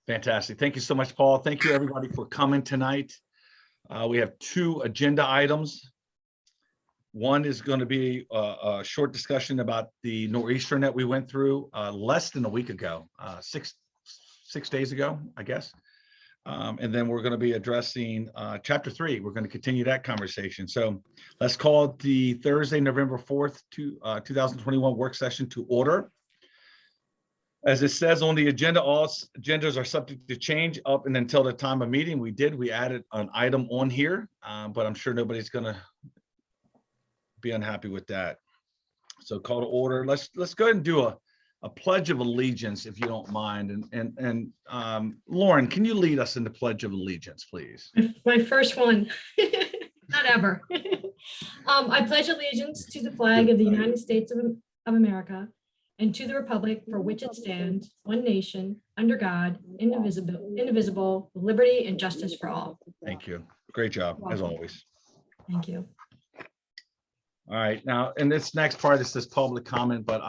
Fantastic. Thank you so much, Paul. Thank you, everybody, for coming tonight. We have 2 agenda items. One is going to be a short discussion about the Nor'eastern that we went through less than a week ago, six days ago, I guess. And then we're going to be addressing Chapter 3. We're going to continue that conversation. So let's call it the Thursday, November 4th, 2021 work session to order. As it says on the agenda, all agendas are subject to change up and until the time of meeting. We added an item on here, but I'm sure nobody's going to be unhappy with that. So call to order. Let's go ahead and do a pledge of allegiance, if you don't mind. And Lauren, can you lead us in the pledge of allegiance, please? My first one, not ever. I pledge allegiance to the flag of the United States of America and to the republic for which it stands, one nation, under God, indivisible, with liberty and justice for all. Thank you. Great job, as always. Thank you. All right, now, and this next part is this public comment, but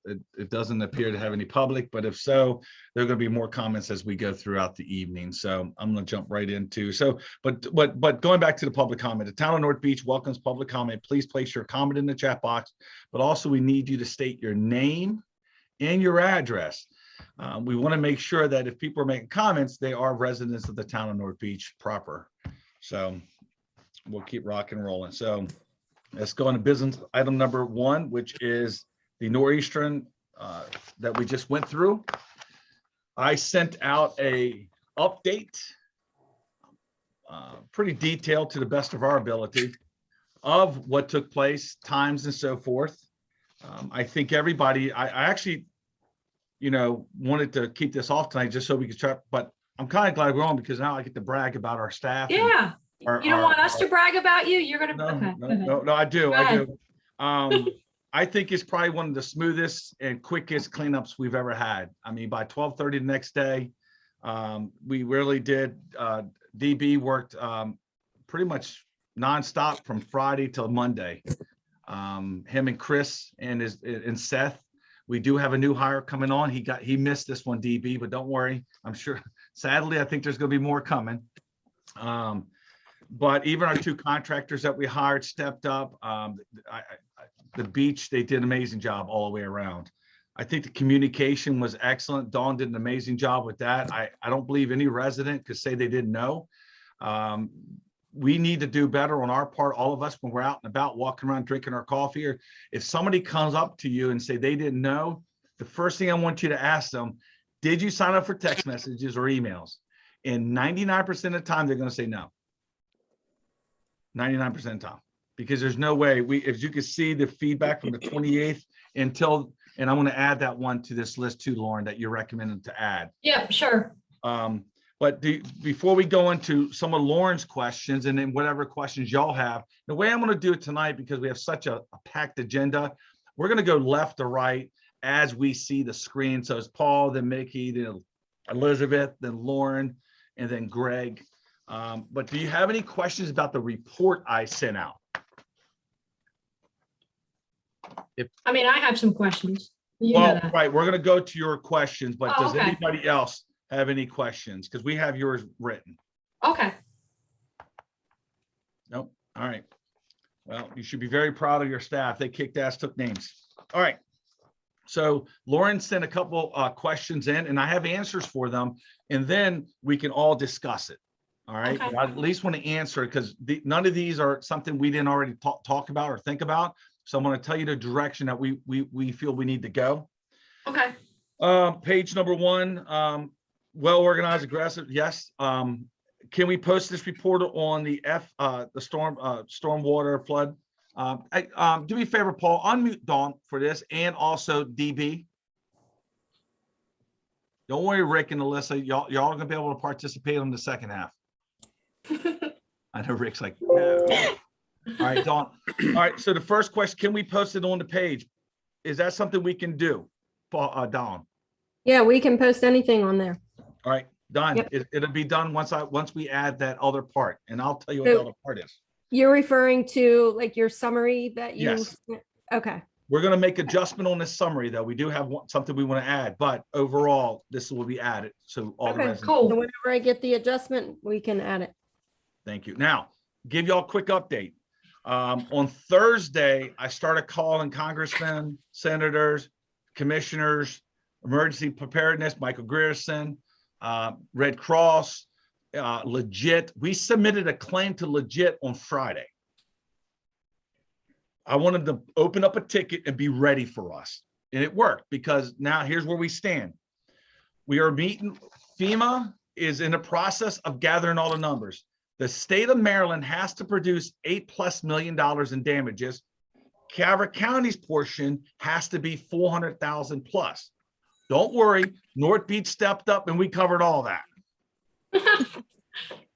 it doesn't appear to have any public, but if so, there are going to be more comments as we go throughout the evening. So I'm going to jump right into, but going back to the public comment, the town of North Beach welcomes public comment. Please place your comment in the chat box, but also we need you to state your name and your address. We want to make sure that if people are making comments, they are residents of the town of North Beach proper. So we'll keep rocking and rolling. So let's go on to business item number 1, which is the Nor'eastern that we just went through. I sent out a update, pretty detailed to the best of our ability, of what took place, times and so forth. I think everybody, I actually, wanted to keep this off tonight just so we could try, but I'm kind of glad we're on because now I get to brag about our staff. Yeah. You don't want us to brag about you? You're going to. No, I do. I think it's probably one of the smoothest and quickest cleanups we've ever had. I mean, by 12:30 the next day, we really did. DB worked pretty much nonstop from Friday till Monday. Him and Chris and Seth. We do have a new hire coming on. He missed this one, DB, but don't worry. I'm sure. Sadly, I think there's going to be more coming. But even our 2 contractors that we hired stepped up. The beach, they did an amazing job all the way around. I think the communication was excellent. Dawn did an amazing job with that. I don't believe any resident could say they didn't know. We need to do better on our part, all of us, when we're out and about walking around drinking our coffee, or if somebody comes up to you and say they didn't know, the first thing I want you to ask them, did you sign up for text messages or emails? And 99% of the time, they're going to say no. 99% of the time, because there's no way if you can see the feedback from the 28th and I'm going to add that one to this list too, Lauren, that you're recommending to add. Yeah, sure. But before we go into some of Lauren's questions and then whatever questions y'all have, the way I'm going to do it tonight, because we have such a packed agenda, we're going to go left to right as we see the screen. So it's Paul, then Mickey, then Elizabeth, then Lauren, and then Greg. But do you have any questions about the report I sent out? I have some questions. Right, we're going to go to your questions, but does okay. anybody else have any questions? Because we have yours written. Okay. Nope. All right. Well, you should be very proud of your staff. They kicked ass, took names. All right. So Lauren sent a couple questions in, and I have answers for them, and then we can all discuss it. All right. Okay. I at least want to answer it because none of these are something we didn't already talk about or think about. So I'm going to tell you the direction that we feel we need to go. Okay. Page number 1, well organized, aggressive. Yes. Can we post this report on the stormwater flood? Do me a favor, Paul, unmute Dawn for this, and also DB. Don't worry, Rick and Alyssa, y'all are gonna be able to participate on the second half. I know Rick's like, no. All right, Dawn. All right, so the first question, can we post it on the page? Is that something we can do, Dawn? Yeah, we can post anything on there. All right, done. Yep. It'll be done once we add that other part, and I'll tell you what the other part is. You're referring to like your summary that you. Yes. Okay. We're going to make adjustment on this summary, though. We do have something we want to add, but overall, this will be added. So all the Okay, residents. cool. So whenever I get the adjustment, we can add it. Thank you. Now, give y'all a quick update. On Thursday, I started calling congressmen, senators, commissioners, emergency preparedness, Michael Grierson, Red Cross, Legit. We submitted a claim to Legit on Friday. I wanted to open up a ticket and be ready for us. And it worked because now here's where we stand. We are meeting. FEMA is in the process of gathering all the numbers. The state of Maryland has to produce $8+ million in damages. Calvert County's portion has to be 400,000 plus. Don't worry, North Beach stepped up and we covered all that.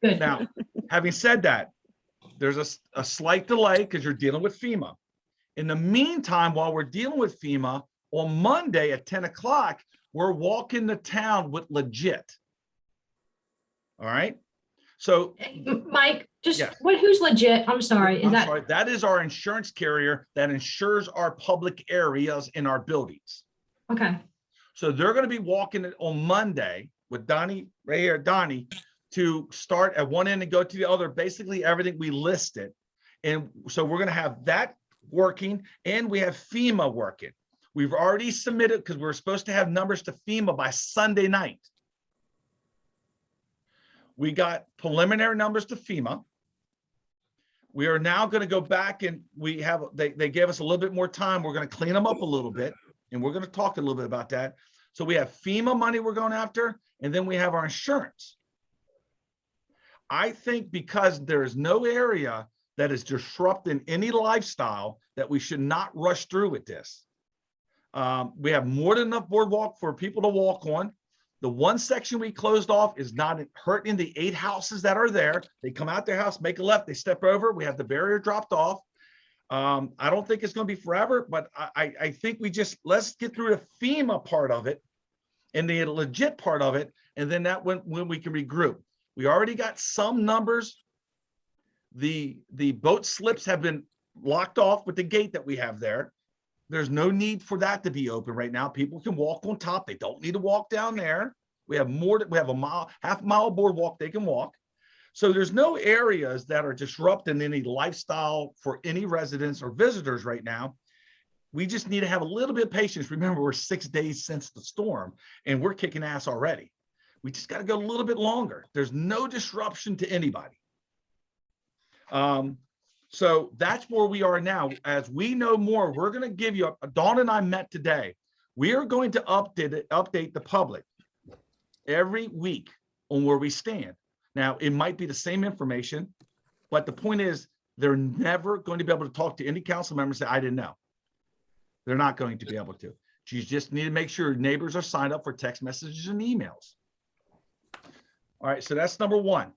Good. Now, having said that, there's a slight delay because you're dealing with FEMA. In the meantime, while we're dealing with FEMA, on Monday at 10 o'clock, we're walking the town with Legit. All right. So, Mike, just Yes. who's Legit? I'm sorry. Is I'm that sorry, that is our insurance carrier that insures our public areas in our buildings. okay? So they're going to be walking it on Monday with Donnie, right here, Donnie, to start at one end and go to the other, basically everything we listed. And so we're going to have that working and we have FEMA working. We've already submitted because we're supposed to have numbers to FEMA by Sunday night. We got preliminary numbers to FEMA. We are now going to go back and they gave us a little bit more time. We're going to clean them up a little bit and we're going to talk a little bit about that. So we have FEMA money we're going after, and then we have our insurance. I think because there is no area that is disrupting any lifestyle that we should not rush through with this. We have more than enough boardwalk for people to walk on. The one section we closed off is not hurting the 8 houses that are there. They come out their house, make a left, they step over. We have the barrier dropped off. I don't think it's going to be forever, but I think let's get through the FEMA part of it and the Legit part of it. And then when we can regroup. We already got some numbers. The boat slips have been locked off with the gate that we have there. There's no need for that to be open right now. People can walk on top. They don't need to walk down there. We have a half mile boardwalk they can walk. So there's no areas that are disrupting any lifestyle for any residents or visitors right now. We just need to have a little bit of patience. Remember, we're 6 days since the storm and we're kicking ass already. We just got to go a little bit longer. There's no disruption to anybody. So that's where we are now. As we know more, we're going to give you, Dawn and I met today. We are going to update the public every week on where we stand. Now, it might be the same information, but the point is they're never going to be able to talk to any council member and say, I didn't know. They're not going to be able to. You just need to make sure neighbors are signed up for text messages and emails. All right, so that's number one.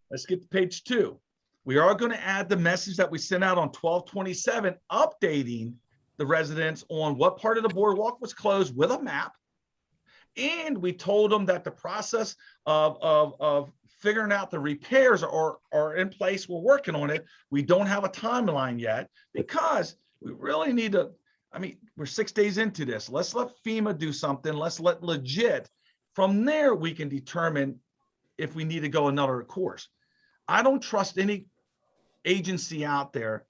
Let's get to page 2. We are going to add the message that we sent out on 12/27, updating the residents on what part of the boardwalk was closed with a map. And we told them that the process of figuring out the repairs are in place. We're working on it. We don't have a timeline yet because we really need to, we're 6 days into this. Let's let FEMA do something. Let's let Legit. From there, we can determine if we need to go another course. I don't trust any agency out there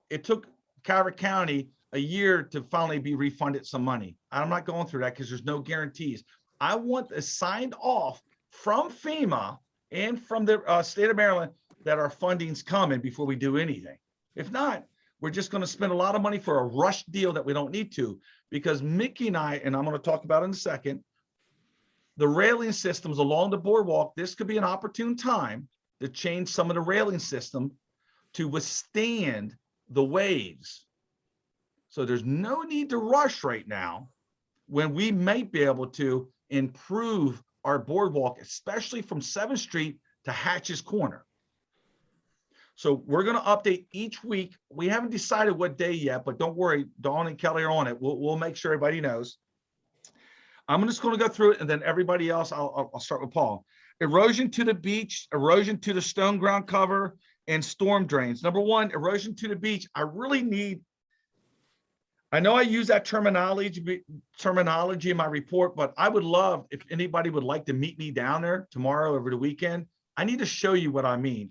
it took Calvert County a year to finally be refunded some money. I'm not going through that because there's no guarantees. I want a signed off from FEMA and from the state of Maryland that our funding's coming before we do anything. If not, we're just going to spend a lot of money for a rush deal that we don't need to, because Mickey and I'm going to talk about in a second, the railing systems along the boardwalk, this could be an opportune time to change some of the railing system to withstand the waves. So there's no need to rush right now when we might be able to improve our boardwalk, especially from 7th Street to Hatch's Corner. So we're going to update each week. We haven't decided what day yet, but don't worry, Dawn and Kelly are on it. We'll make sure everybody knows. I'm just going to go through it, and then everybody else, I'll start with Paul. Erosion to the beach, erosion to the stone ground cover, and storm drains. Number one, erosion to the beach. I really need I know I use that terminology in my report, but I would love if anybody would like to meet me down there tomorrow over the weekend. I need to show you what I mean.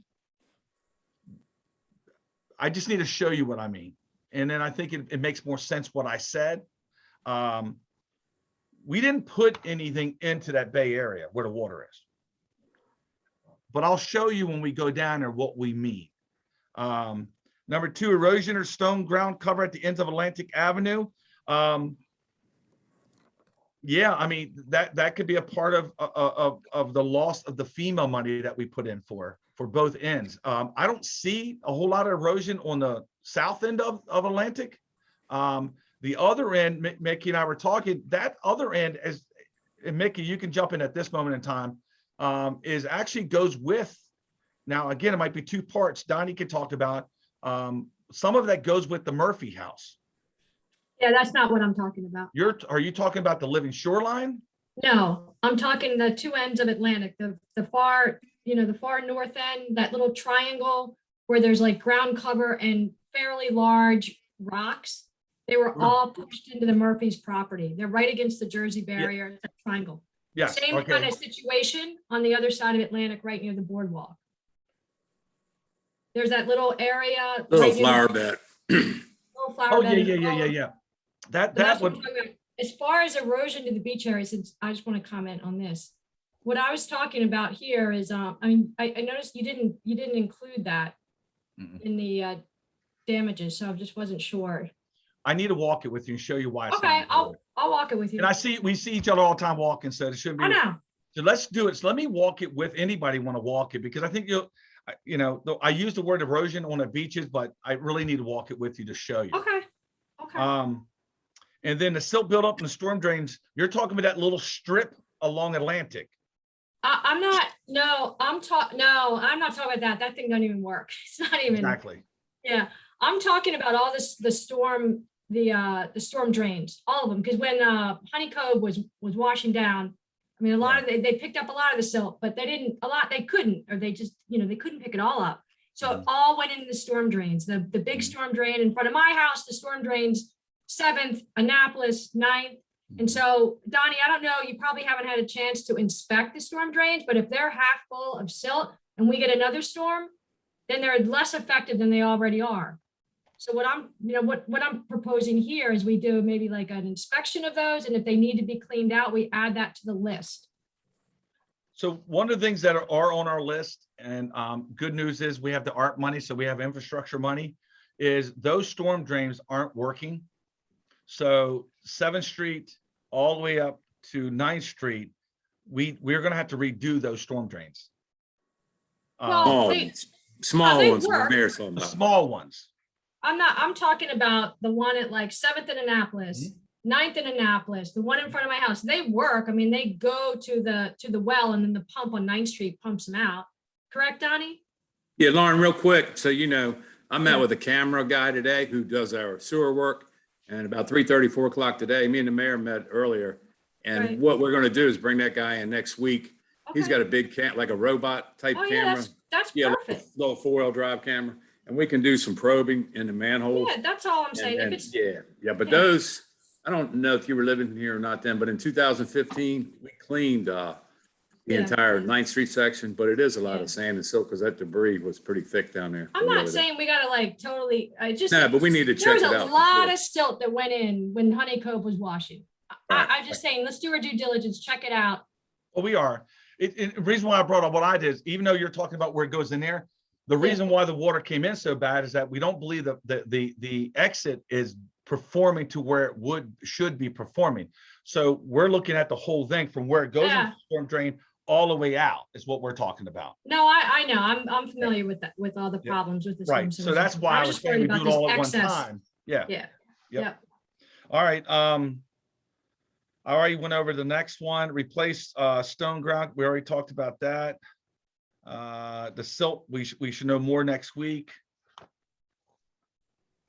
I just need to show you what I mean. And then I think it makes more sense what I said. We didn't put anything into that Bay area where the water is. But I'll show you when we go down there what we mean. Number 2, erosion or stone ground cover at the ends of Atlantic Avenue. Yeah, I mean, that could be a part of the loss of the FEMA money that we put in for both ends. I don't see a whole lot of erosion on the south end of Atlantic. The other end, Mickey and I were talking, that other end, and Mickey, you can jump in at this moment in time, is actually goes with, now again, it might be 2 parts. Donnie could talk about, some of that goes with the Murphy house. Yeah, that's not what I'm talking about. Are you talking about the living shoreline? No, I'm talking the 2 ends of Atlantic, the far, the far north end, that little triangle where there's like ground cover and fairly large rocks. They were all pushed into the Murphy's property. They're right against the Jersey barrier, that triangle. Yes. Same Okay. kind of situation on the other side of Atlantic, right near the boardwalk. There's that little area. Little right near flower the- bed. Little flower Oh, bed. yeah. But That that's what would, I'm talking about. As far as erosion to the beach areas, I just want to comment on this. What I was talking about here is, I noticed you didn't include that in the damages, so I just wasn't sure. I need to walk it with you and show you why. It's Okay, not I'll included. walk it with you. And we see each other all the time walking, so it shouldn't be. I know. So let's do it. So let me walk it with anybody want to walk it, because I think I use the word erosion on the beaches, but I really need to walk it with you to show you. Okay. And then the silt buildup and the storm drains, you're talking about that little strip along Atlantic. I'm not talking about that. That thing doesn't even work. It's not even. Exactly. Yeah, I'm talking about all this, the storm drains, all of them. Because when Honey Cove was washing down, I mean, they picked up a lot of the silt, but they couldn't, or they just, they couldn't pick it all up. So it all went into the storm drains, the big storm drain in front of my house, the storm drains 7th, Annapolis, 9th. And so, Donnie, I don't know, you probably haven't had a chance to inspect the storm drains, but if they're half full of silt and we get another storm, then they're less effective than they already are. So what I'm proposing here is we do maybe like an inspection of those, and if they need to be cleaned out, we add that to the list. So one of the things that are on our list, and good news is we have the ARP money, so we have infrastructure money, is those storm drains aren't working. So 7th Street all the way up to 9th Street, we're going to have to redo those storm drains. Well, Small they ones. work. The small ones. I'm talking about the one at like 7th and Annapolis, 9th and Annapolis, the one in front of my house. They work. I mean, they go to the well, and then the pump on 9th Street pumps them out. Correct, Donnie? Yeah, Lauren, real quick. So, I met with a camera guy today who does our sewer work. And about 3:30, 4 o'clock today, me and the mayor met earlier. And Right. what we're going to do is bring that guy in next week. He's Okay. got a big like a robot type Oh, yeah, camera. that's Yeah, perfect. little 4-wheel drive camera. And we can do some probing in the manholes. Yeah, that's all I'm saying. And- If it's, but yeah. those, I don't know if you were living here or not then, but in 2015, we cleaned the Yeah. entire 9th Street section, but it is a lot Yeah. of sand and silt because that debris was pretty thick down there. I'm the not other day. saying we gotta like totally, No, but we need to there check was it a out. for lot sure. of silt that went in when Honey Cove was washing. Right. I'm just saying, let's do our due diligence, check it out. Well, we are. The reason why I brought up what I did is, even though you're talking about where it goes in there, the Yeah. reason why the water came in so bad is that we don't believe that the exit is performing to where it should be performing. So we're looking at the whole thing from where it goes Yeah. into the storm drain all the way out is what we're talking about. No, I know, I'm familiar with that, with all the Yeah. problems with the. Right. storm So that's sewers. why I I'm was just saying we worried do about it all this at one excess. time. Yeah. Yeah. Yep. Yeah. All right. I already went over the next one, replace stone ground. We already talked about that. The silt, we should know more next week.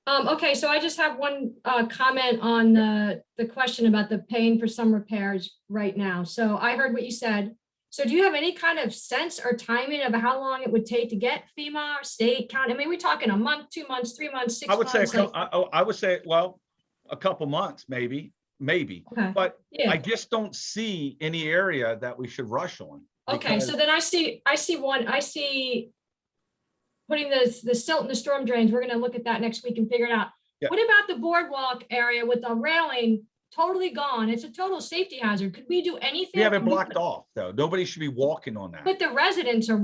Okay, so I just have one comment on the question about the paying for some repairs right now. So I heard what you said. So do you have any kind of sense or timing of how long it would take to get FEMA, state, county? I mean, we're talking a month, 2 months, 3 months, 6 I would say, months. Like, I would say, well, a couple months, maybe. Okay. But Yeah. I just don't see any area that we should rush on. Okay, because- so then I see putting the silt in the storm drains. We're gonna look at that next week and figure it out. Yeah. What about the boardwalk area with the railing totally gone? It's a total safety hazard. Could we do anything? We have it Could we blocked put- off, though. Nobody should be walking on that. But the residents are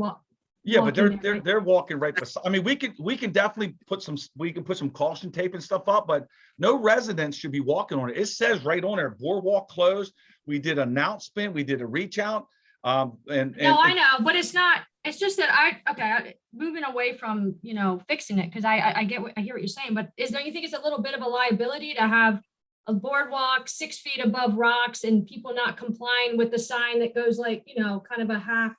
Yeah, but walking there, right? they're walking right beside. I mean, we can definitely put some caution tape and stuff up, but no residents should be walking on it. It says right on there, boardwalk closed. We did an announcement, we did a reach out. No, I know, but it's not, it's just that moving away from, fixing it, because I hear what you're saying, but don't you think it's a little bit of a liability to have a boardwalk 6 feet above rocks and people not complying with the sign that goes like, kind of a half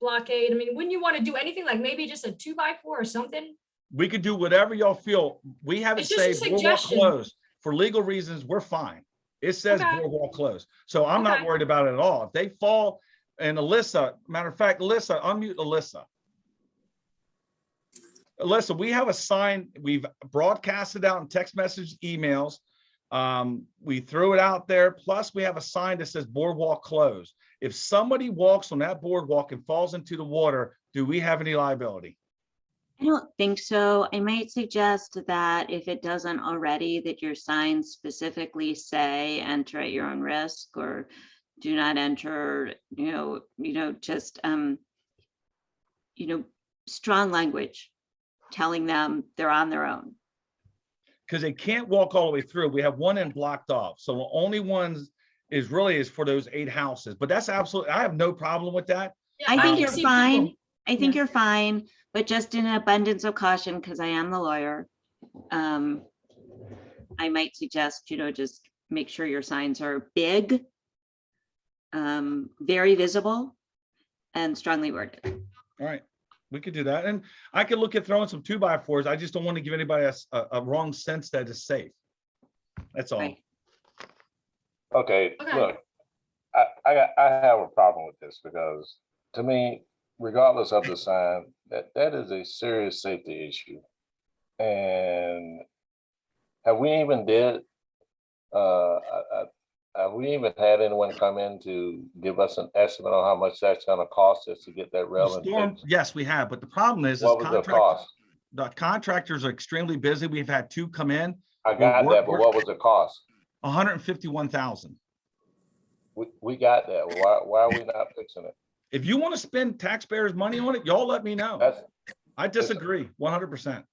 blockade? I mean, wouldn't you want to do anything like maybe just a 2x4 or something? We could do whatever y'all feel. We have it It's just a say boardwalk suggestion. closed. For legal reasons, we're fine. It says Okay. boardwalk closed. So I'm not Okay. worried about it at all. If they fall, and Alyssa, matter of fact, Alyssa, unmute Alyssa. Alyssa, we have a sign, we've broadcasted out in text message, emails. We threw it out there. Plus we have a sign that says boardwalk closed. If somebody walks on that boardwalk and falls into the water, do we have any liability? I don't think so. I might suggest that if it doesn't already, that your signs specifically say enter at your own risk or do not enter, just, strong language telling them they're on their own. Because they can't walk all the way through. We have one end blocked off. So the only ones is for those 8 houses, but that's absolutely, I have no problem with that. Yeah, I think can you're see fine. people- I think Yeah. you're fine, but just in abundance of caution, because I am the lawyer, I might suggest, just make sure your signs are big, very visible, and strongly worded. All right, we could do that. And I could look at throwing some 2x4s. I just don't want to give anybody a wrong sense that it's safe. That's all. Right. Okay, Okay. look, I have a problem with this because to me, regardless of the sign, that is a serious safety issue. And have we even had anyone come in to give us an estimate on how much that's gonna cost us to get that The railing storm, fixed? yes, we have, but the problem is What was the cost? the contractors are extremely busy. We've had 2 come in, I got we're- that, but what was the cost? 151,000. We got that. Why are we not fixing it? If you want to spend taxpayers' money on it, y'all let me know. That's, I disagree 100%.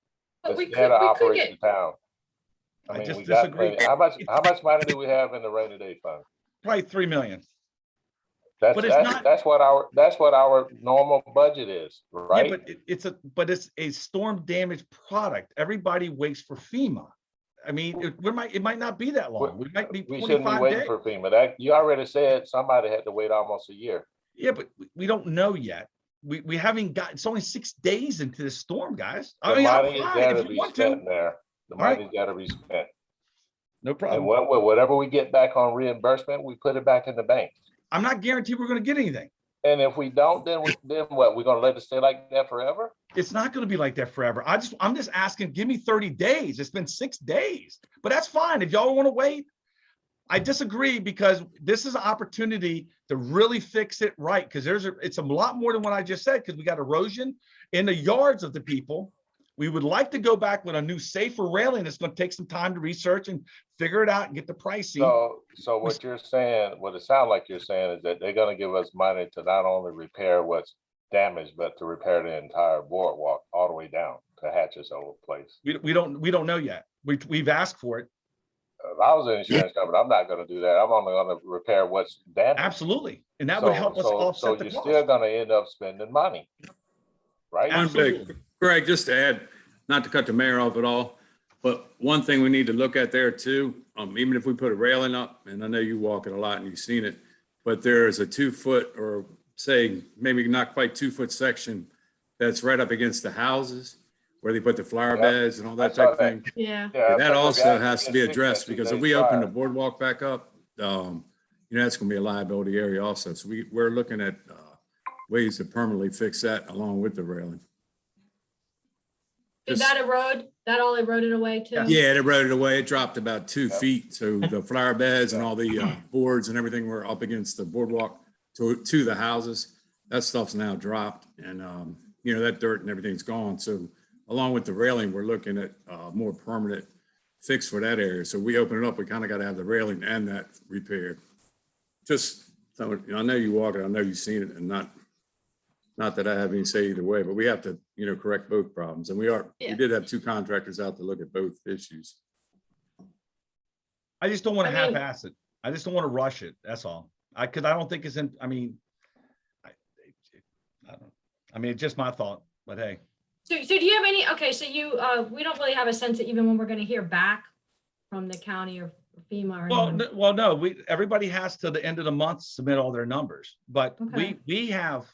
But we it's could, how to we could operate get, the town. I I mean, just we got disagree. plenty. How much money do we have in the rainy day fund? Probably 3 million. That's, But it's not- that's what our normal budget is, Yeah, right? but it's a storm damage product. Everybody waits for FEMA. I mean, it might not be that long. We might be We shouldn't be 25 waiting days. for FEMA. That, you already said somebody had to wait almost a year. Yeah, but we don't know yet. We haven't got, it's only 6 days into the storm, guys. I The mean, I'm money has fine gotta if you be want to. spent there. The All right. money's gotta be spent. No And problem. whatever we get back on reimbursement, we put it back in the bank. I'm not guaranteed we're gonna get anything. And if we don't, then what? We're gonna let it stay like that forever? It's not gonna be like that forever. I'm just asking, give me 30 days. It's been 6 days, but that's fine. If y'all wanna wait. I disagree because this is an opportunity to really fix it right. Because it's a lot more than what I just said, because we got erosion in the yards of the people. We would like to go back with a new safer railing. It's gonna take some time to research and figure it out and get the pricing. So what you're saying, what it sounds like you're saying is that they're gonna give us money to not only repair what's damaged, but to repair the entire boardwalk all the way down to Hatch's old place. We don't know yet. We've asked for it. If I was an insurance company, I'm not gonna do that. I'm only gonna repair what's damaged. Absolutely. And that would help us So offset the you're still cost. gonna end up spending money. Right? One Absolutely. big, Greg, just to add, not to cut the mayor off at all, but one thing we need to look at there too, even if we put a railing up, and I know you walk it a lot and you've seen it, but there is a 2 foot or say maybe not quite 2 foot section that's right up against the houses where they put the flower Yeah, beds and all that I saw type of that. thing. yeah. Yeah, That but also that- has to be addressed because if we open the boardwalk back up, that's gonna be a liability area also. So we're looking at ways to permanently fix that along with the railing. Did Just- that erode, that all eroded away too? Yeah, it eroded away. It dropped about 2 Yep. feet. So the flower beds and all the boards and everything were up against the boardwalk to the houses. That stuff's now dropped, and that dirt and everything's gone. So along with the railing, we're looking at more permanent fix for that area. So we open it up, we kind of got to have the railing and that repaired. Just, so, I know you walk it, I know you've seen it, and not that I have any say either way, but we have to, correct both problems. And we Yeah. did have 2 contractors out to look at both issues. I just don't want to I mean- half-ass it. I just don't want to rush it. That's all. Because I don't think it's in, I mean, it's just my thought, but hey. So do you have any, okay, so we don't really have a sense that even when we're gonna hear back from the county or FEMA or anyone. No, everybody has to the end of the month to submit all their numbers, but Okay. we have,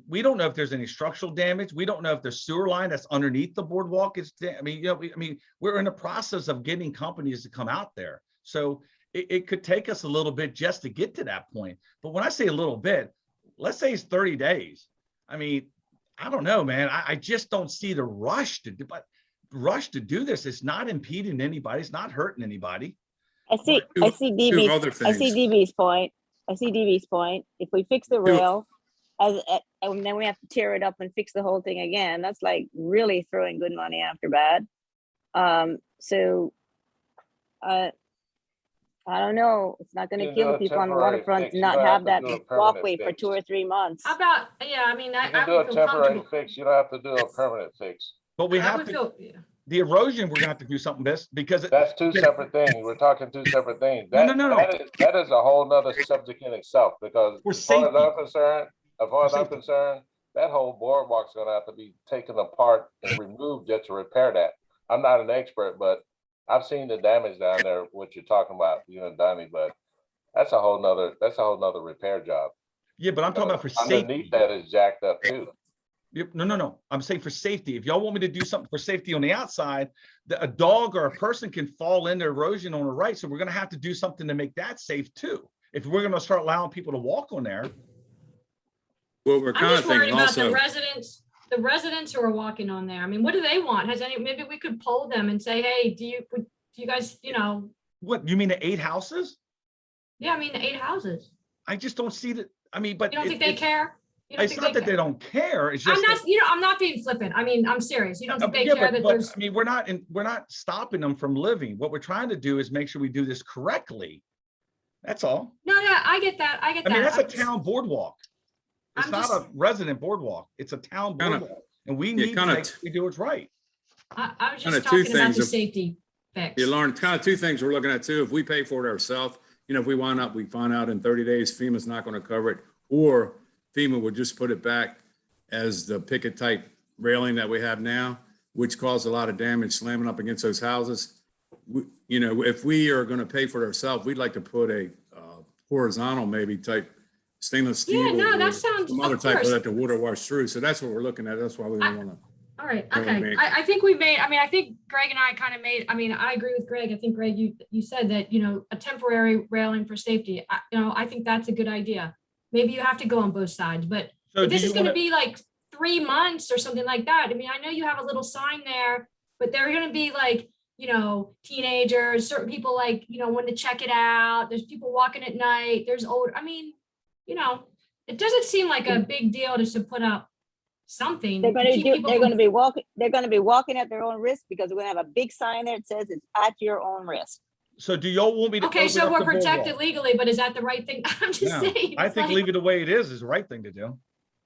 we don't know if there's any structural damage. We don't know if the sewer line that's underneath the boardwalk is, we're in the process of getting companies to come out there. So it could take us a little bit just to get to that point. But when I say a little bit, let's say it's 30 days. I don't know, man. I just don't see the rush to do this. It's not impeding anybody. It's not hurting anybody. I see Two other DB's point. I see DB's point. If we fix the rail, and then we have to tear it up and fix the whole thing again, that's like really throwing good money after bad. I don't know. It's not gonna You kill do a people on the temporary waterfront fix. to You not don't have have to that do a permanent walkway for fix. 2 or 3 months. How about, You can do I a would feel temporary comfortable. fix. You don't have to do a permanent fix. But we I have would to, feel, yeah. the erosion, we're gonna have to do something because That's 2 separate things. We're talking 2 separate things. No, no. That is a whole nother subject in itself, because For as far as safety. I'm concerned, safety. that whole boardwalk's gonna have to be taken apart and removed just to repair that. I'm not an expert, but I've seen the damage down there, what you're talking about, you and Donnie, but that's a whole nother repair job. Yeah, but I'm talking about for safety. Underneath that is jacked up too. Yep, no. I'm saying for safety. If y'all want me to do something for safety on the outside, a dog or a person can fall into erosion on the right. So we're gonna have to do something to make that safe too. If we're gonna start allowing people to walk on there. Well, we're I'm kind of just worried thinking about the also, residents who are walking on there. What do they want? Maybe we could poll them and say, hey, do you guys, What, you mean the 8 houses? yeah, the 8 houses. I just don't see that. But You don't think they care? You don't It's think not that care? they don't care. It's I'm just. not, I'm not being flippant. I'm serious. You don't think they Yeah, care that but there's, we're not stopping them from living. What we're trying to do is make sure we do this correctly. That's all. no, I get that. That's a I'm just- town boardwalk. It's I'm not just- a resident boardwalk. It's a town Kinda- boardwalk. And we yeah, need to kinda make sure we do it right. I was Kinda just two talking about things the of- safety fix. you learn kind of 2 things we're looking at too. If we pay for it ourselves, if we find out in 30 days, FEMA's not going to cover it, or FEMA would just put it back as the picket type railing that we have now, which caused a lot of damage slamming up against those houses. If we are going to pay for it ourselves, we'd like to put a horizontal maybe type stainless steel. Yeah, no, that or sounds- some other of type course. that the water wash through. So that's what we're looking at. That's why we don't want to. All right, Really okay. make- I think we made, I think Greg and I kind of made, I agree with Greg. I think Greg, you said that, a temporary railing for safety. I think that's a good idea. Maybe you have to go on both sides, but So if this do is you gonna wanna- be like 3 months or something like that. I know you have a little sign there, but they're gonna be like, teenagers, certain people want to check it out. There's people walking at night. There's old, it doesn't seem like a big deal just to put up something. They're to gonna keep do, people they're from- gonna be walking, at their own risk, because we're gonna have a big sign there that says it's at your own risk. So do y'all want me to? Okay, open so up we're the protected boardwalk? legally, but is that the right thing? I'm just No, saying. I it's think like- leave it the way it is the right thing to do.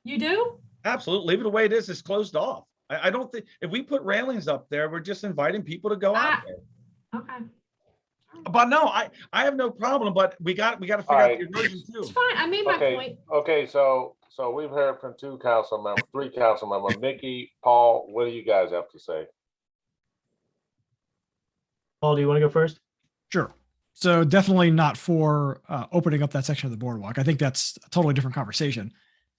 You do? Absolutely. Leave it the way it is. It's closed off. I don't think, if we put railings up there, we're just inviting people to go out there. Okay, But no, I have no problem, but we got to figure out Alright. the erosion too. it's fine. I made my point. Okay, so we've heard from 3 council members. Nikki, Paul, what do you guys have to say? Paul, do you want to go first? Sure. So definitely not for opening up that section of the boardwalk. I think that's a totally different conversation.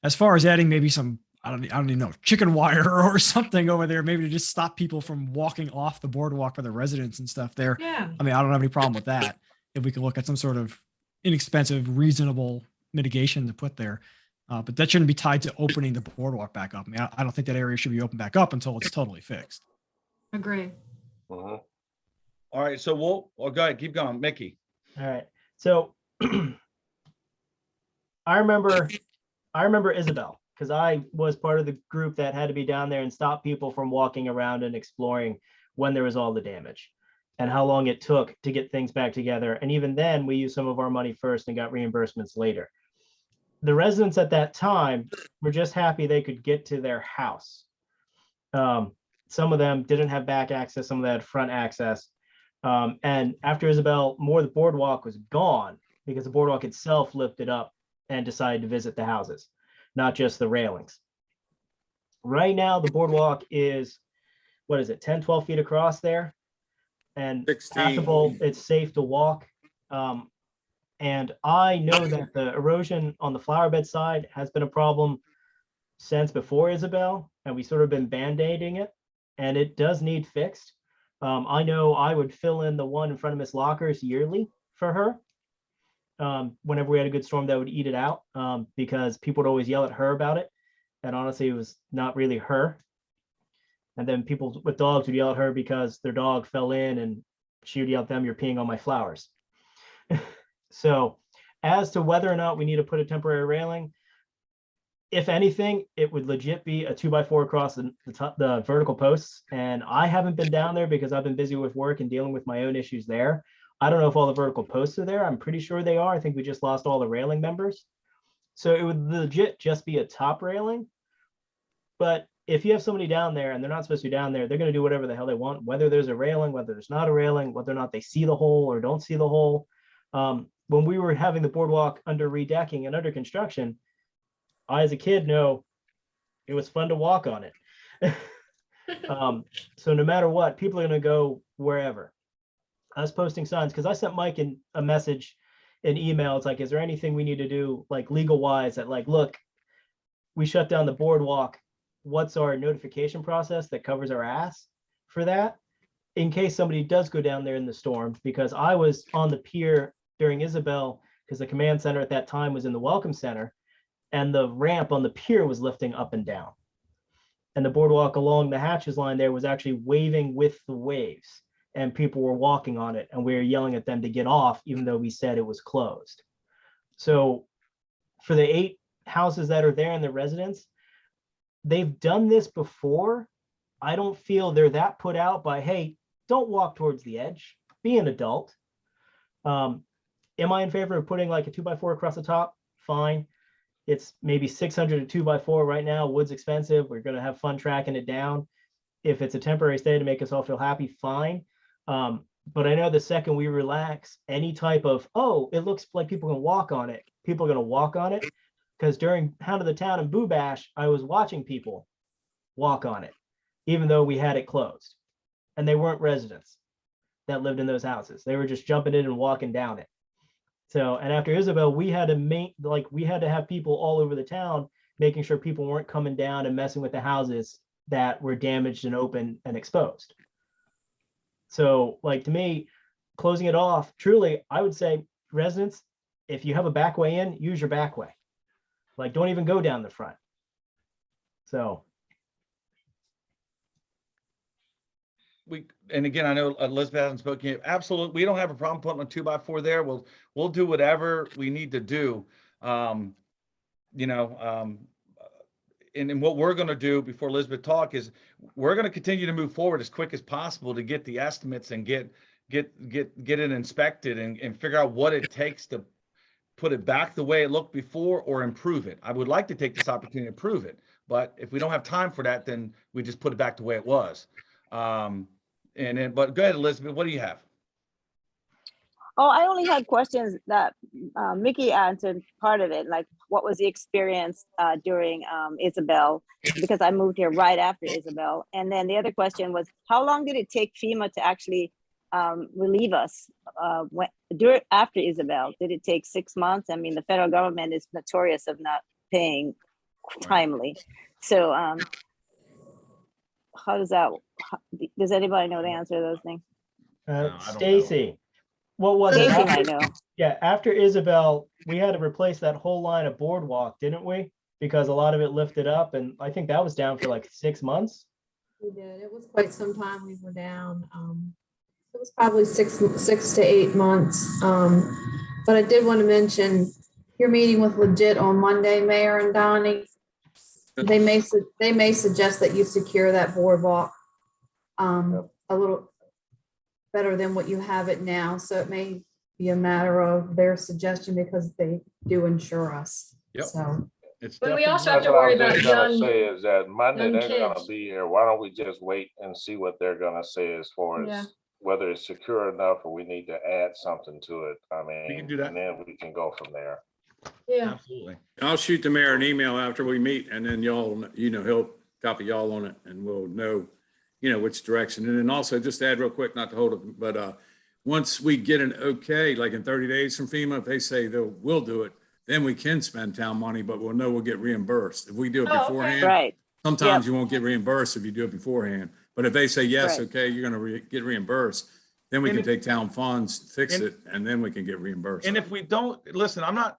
As far as adding maybe some, I don't even know, chicken wire or something over there, maybe to just stop people from walking off the boardwalk for the residents and stuff there. Yeah. I don't have any problem with that. If we can look at some sort of inexpensive, reasonable mitigation to put there. But that shouldn't be tied to opening the boardwalk back up. I don't think that area should be opened back up until it's totally fixed. Agree. Mhm. All right, so go ahead, keep going, Mickey. All right. So I remember Isabel, because I was part of the group that had to be down there and stop people from walking around and exploring when there was all the damage and how long it took to get things back together. And even then, we used some of our money first and got reimbursements later. The residents at that time were just happy they could get to their house. Some of them didn't have back access, some of them had front access. And after Isabel, more the boardwalk was gone because the boardwalk itself lifted up and decided to visit the houses, not just the railings. Right now, the boardwalk is, what is it, 10, 12 feet across there? And 16. passable, it's safe to walk. And I know that the erosion on the flower bed side has been a problem since before Isabel, and we sort of been band-aiding it, and it does need fixed. I know I would fill in the one in front of Miss Locker's yearly for her. Whenever we had a good storm that would eat it out, because people would always yell at her about it. And honestly, it was not really her. And then people with dogs would yell at her because their dog fell in and she would yell at them, "You're peeing on my flowers." So as to whether or not we need to put a temporary railing, if anything, it would legit be a 2x4 across the vertical posts. And I haven't been down there because I've been busy with work and dealing with my own issues there. I don't know if all the vertical posts are there. I'm pretty sure they are. I think we just lost all the railing members. So it would legit just be a top railing. But if you have somebody down there and they're not supposed to be down there, they're going to do whatever the hell they want, whether there's a railing, whether there's not a railing, whether or not they see the hole or don't see the hole. When we were having the boardwalk under redecking and under construction, I, as a kid, know it was fun to walk on it. So no matter what, people are going to go wherever. I was posting signs because I sent Mike a message, an email. It's like, is there anything we need to do, like legal wise, that like, look, we shut down the boardwalk. What's our notification process that covers our ass for that? In case somebody does go down there in the storm, because I was on the pier during Isabel, because the command center at that time was in the welcome center, and the ramp on the pier was lifting up and down. And the boardwalk along the hatches line there was actually waving with the waves, and people were walking on it, and we were yelling at them to get off, even though we said it was closed. So for the 8 houses that are there in the residents, they've done this before. I don't feel they're that put out by, hey, don't walk towards the edge, be an adult. Am I in favor of putting like a 2x4 across the top? Fine. It's maybe 600 a 2x4 right now. Wood's expensive. We're going to have fun tracking it down. If it's a temporary stay to make us all feel happy, fine. But I know the second we relax any type of, oh, it looks like people can walk on it, people are going to walk on it. Because during Hound of the Town and Boo Bash, I was watching people walk on it, even though we had it closed. And they weren't residents that lived in those houses. They were just jumping in and walking down it. So, and after Isabel, we had to have people all over the town making sure people weren't coming down and messing with the houses that were damaged and open and exposed. So, like, to me, closing it off, truly, I would say, residents, if you have a back way in, use your back way. Like, don't even go down the front. So. And again, I know Elizabeth hasn't spoken yet. Absolutely, we don't have a problem putting a 2x4 there. We'll do whatever we need to do. And what we're going to do before Elizabeth talk is we're going to continue to move forward as quick as possible to get the estimates and get it inspected and figure out what it takes to put it back the way it looked before or improve it. I would like to take this opportunity to improve it, but if we don't have time for that, then we just put it back the way it was. But go ahead, Elizabeth, what do you have? Oh, I only had questions that Mickey answered part of it, like what was the experience during Isabel, because I moved here right after Isabel. And then the other question was, how long did it take FEMA to actually relieve us after Isabel? Did it take 6 months? I mean, the federal government is notorious of not paying timely. So how does that, does anybody know the answer to those things? I don't know. Stacy, what was it? Stacy After, might know. yeah, after Isabel, we had to replace that whole line of boardwalk, didn't we? Because a lot of it lifted up, and I think that was down for like 6 months. We did. It was quite some time we were down. It was probably 6 to 8 months. But I did want to mention your meeting with Legit on Monday, Mayor and Donnie. They may suggest that you secure that boardwalk a little better than what you have it now. So it may be a matter of their suggestion because they do insure us. Yep. So. It's But we definitely- also have That's to what I worry was about just gonna young. say is that Monday young they're gonna kids. be here. Why don't we just wait and see what they're gonna say as far Yeah. as whether it's secure enough or we need to add something to it. I mean, can do that. and then we can go from there. Yeah. Absolutely. I'll shoot the mayor an email after we meet and then y'all, he'll copy y'all on it and we'll know, which direction. And then also just to add real quick, not to hold it, but once we get an okay, like in 30 days from FEMA, if they say we'll do it, then we can spend town money, but we'll know we'll get reimbursed. If we do it Oh, okay. beforehand, Right. sometimes you won't get reimbursed if you do it beforehand. But if they say, yes, Right. okay, you're gonna get reimbursed, then we And can take town funds, fix and- it, and then we can get reimbursed. And if we don't, listen, I'm not,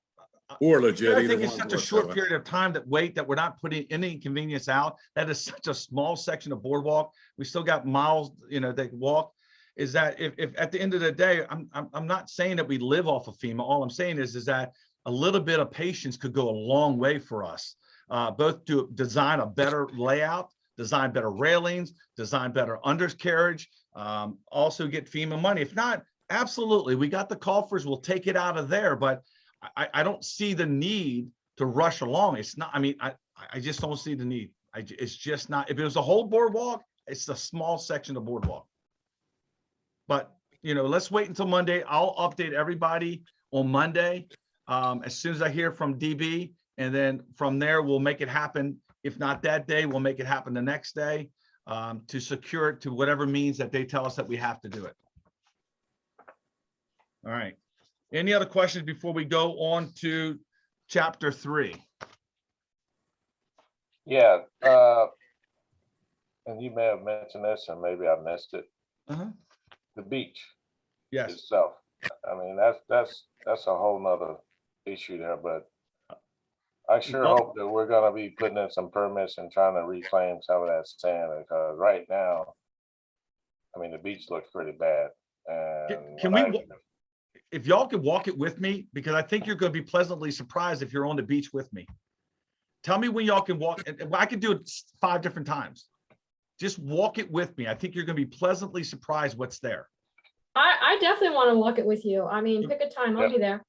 Or legit, I either think it's one's such a works short that way. period of time that we're not putting any inconvenience out. That is such a small section of boardwalk. We still got miles, they can walk. Is that if at the end of the day, I'm not saying that we live off of FEMA. All I'm saying is that a little bit of patience could go a long way for us. Both to design a better layout, design better railings, design better undercarriage, also get FEMA money. If not, absolutely, we got the coffers, we'll take it out of there, but I don't see the need to rush along. It's not, I just don't see the need. It's just not, if it was a whole boardwalk, it's a small section of boardwalk. But, let's wait until Monday. I'll update everybody on Monday as soon as I hear from DB. And then from there, we'll make it happen. If not that day, we'll make it happen the next day to secure it to whatever means that they tell us that we have to do it. All right. Any other questions before we go on to chapter 3? Yeah, and you may have mentioned this and maybe I missed it. The beach Yes. itself. I mean, that's a whole nother issue there, but I sure hope that we're gonna be putting in some permits and trying to reclaim some of that sand because right now, the beach looks pretty bad. And Can we, if y'all could walk it with me, because I think you're going to be pleasantly surprised if you're on the beach with me. Tell me when y'all can walk. And I could do it 5 different times. Just walk it with me. I think you're going to be pleasantly surprised what's there. I definitely want to walk it with you. Pick a time. I'll be there.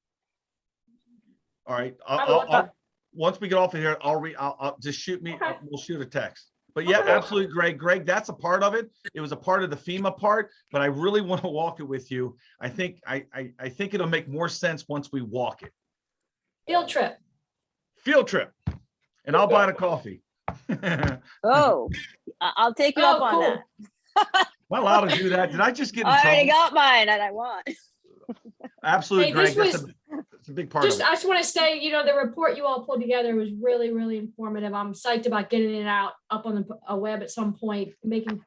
All right. I'll Once we get off of here, I'll just shoot me. Okay. We'll shoot a text. But yeah, Okay. absolutely, Greg, that's a part of it. It was a part of the FEMA part, but I really want to walk it with you. I think it'll make more sense once we walk it. Field trip. Field trip. And I'll buy the coffee. Oh, I'll take you up on cool. that. Am I allowed to do that? Did I just get in I already trouble? got mine and I won. Absolutely, Hey, Greg. this That's was- a big part of I it. just want to say, the report you all pulled together was really, really informative. I'm psyched about getting it out up on the web at some point,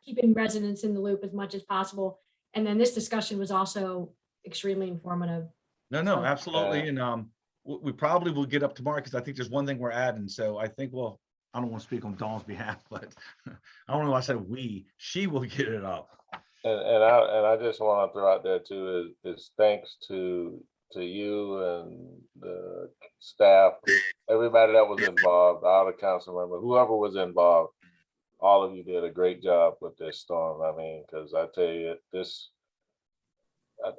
keeping residents in the loop as much as possible. And then this discussion was also extremely informative. No, So- absolutely. And we probably will get up tomorrow because I think there's one thing we're adding. So I think I don't want to speak on Dawn's behalf, but I don't know why I said she will get it up. And I just want to throw out there too is thanks to you and the staff, everybody that was involved, all the council members, whoever was involved, all of you did a great job with this storm. Because I tell you,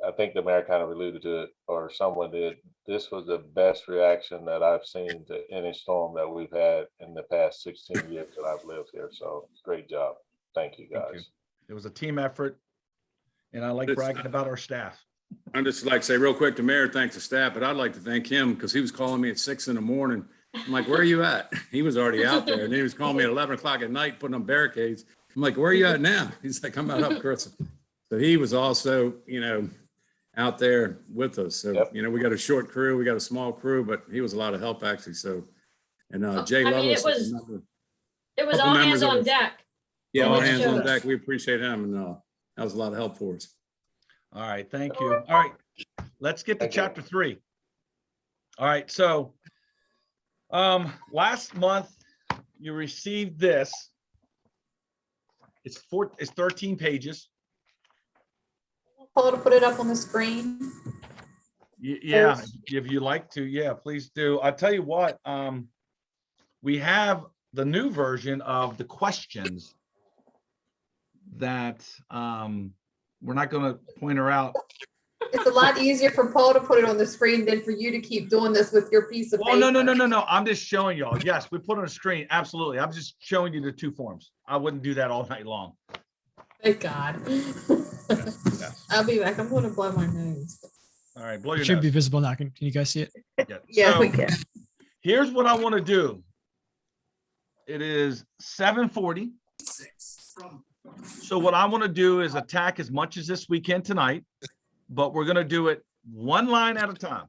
I think the mayor kind of alluded to it, or someone did. This was the best reaction that I've seen to any storm that we've had in the past 16 years that I've lived here. So great job. Thank you, Thank you. guys. It was a team effort. And I like bragging about our staff. I'd just like to say real quick, the mayor thanks the staff, but I'd like to thank him because he was calling me at 6 a.m. I'm like, where are you at? He was already out there. And he was calling me at 11 o'clock at night, putting up barricades. I'm like, where are you at now? He's like, I'm out up Chris. So he was also, out there with us. So, Yep. we got a short crew, we got a small crew, but he was a lot of help actually. So, and Jay Loveless. It was Couple all members hands of on the- deck. Yeah, all Which hands on shows. deck. We appreciate him. And that was a lot of help for us. All right, thank you. All right, let's get to Thank you. chapter 3. All right, so last month you received this. It's 13 pages. Paul to put it up on the screen. Yeah, if you like to, yeah, please do. I'll tell you what, we have the new version of the questions that we're not going to point her out. It's a lot easier for Paul to put it on the screen than for you to keep doing this with your piece of Oh, no, paper. no. I'm just showing y'all. Yes, we put on a screen. Absolutely. I'm just showing you the two forms. I wouldn't do that all night long. Thank God. Yes. I'll be back. I'm going to blow my nose. All right, blow It your should be nose. visible now. Can you guys see it? Yeah. Yeah, So, we can. here's what I want to do. It is 7:40. So what I want to do is attack as much as this weekend tonight, but we're going to do it one line at a time.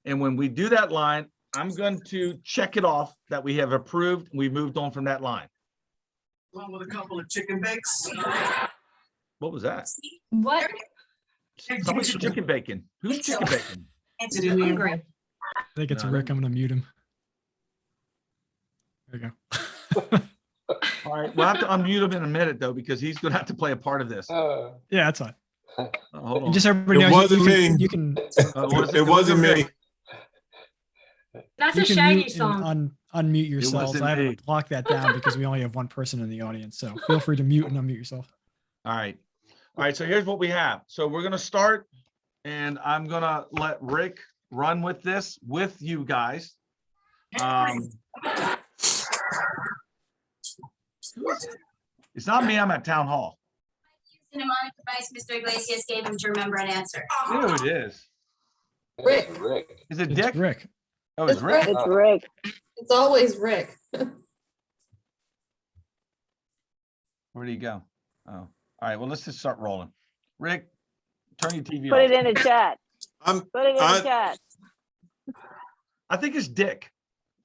And when we do that line, I'm going to check it off that we have approved. We moved on from that line. One with a couple of chicken bakes. What was that? What? Someone said chicken bacon. Who's chicken bacon? I'm hungry. I think it's No, Rick. I'm going to mute him. There you go. All right, we'll have to unmute him in a minute though, because he's going to have to play a part of this. Yeah, that's fine. Hold on. And just so everybody It knows, wasn't me. you can It wasn't me. That's you a can Shaggy mute song. and unmute yourselves. wasn't I me. haven't locked that down because we only have one person in the audience. So feel free to mute and unmute yourself. All right. All right. So here's what we have. So we're going to start and I'm going to let Rick run with this with you guys. It's not me. I'm at town hall. The mnemonic device Mr. Iglesias gave him to remember an answer. You know who it is. Rick. Is it It's Dick? Rick. Oh, it's It's Rick. Rick. It's Rick. It's always Rick. Where do you go? Oh, all right. Well, let's just start rolling. Rick, turn your TV Put it off. in the chat. I'm Put it in I- the chat. I think it's Dick.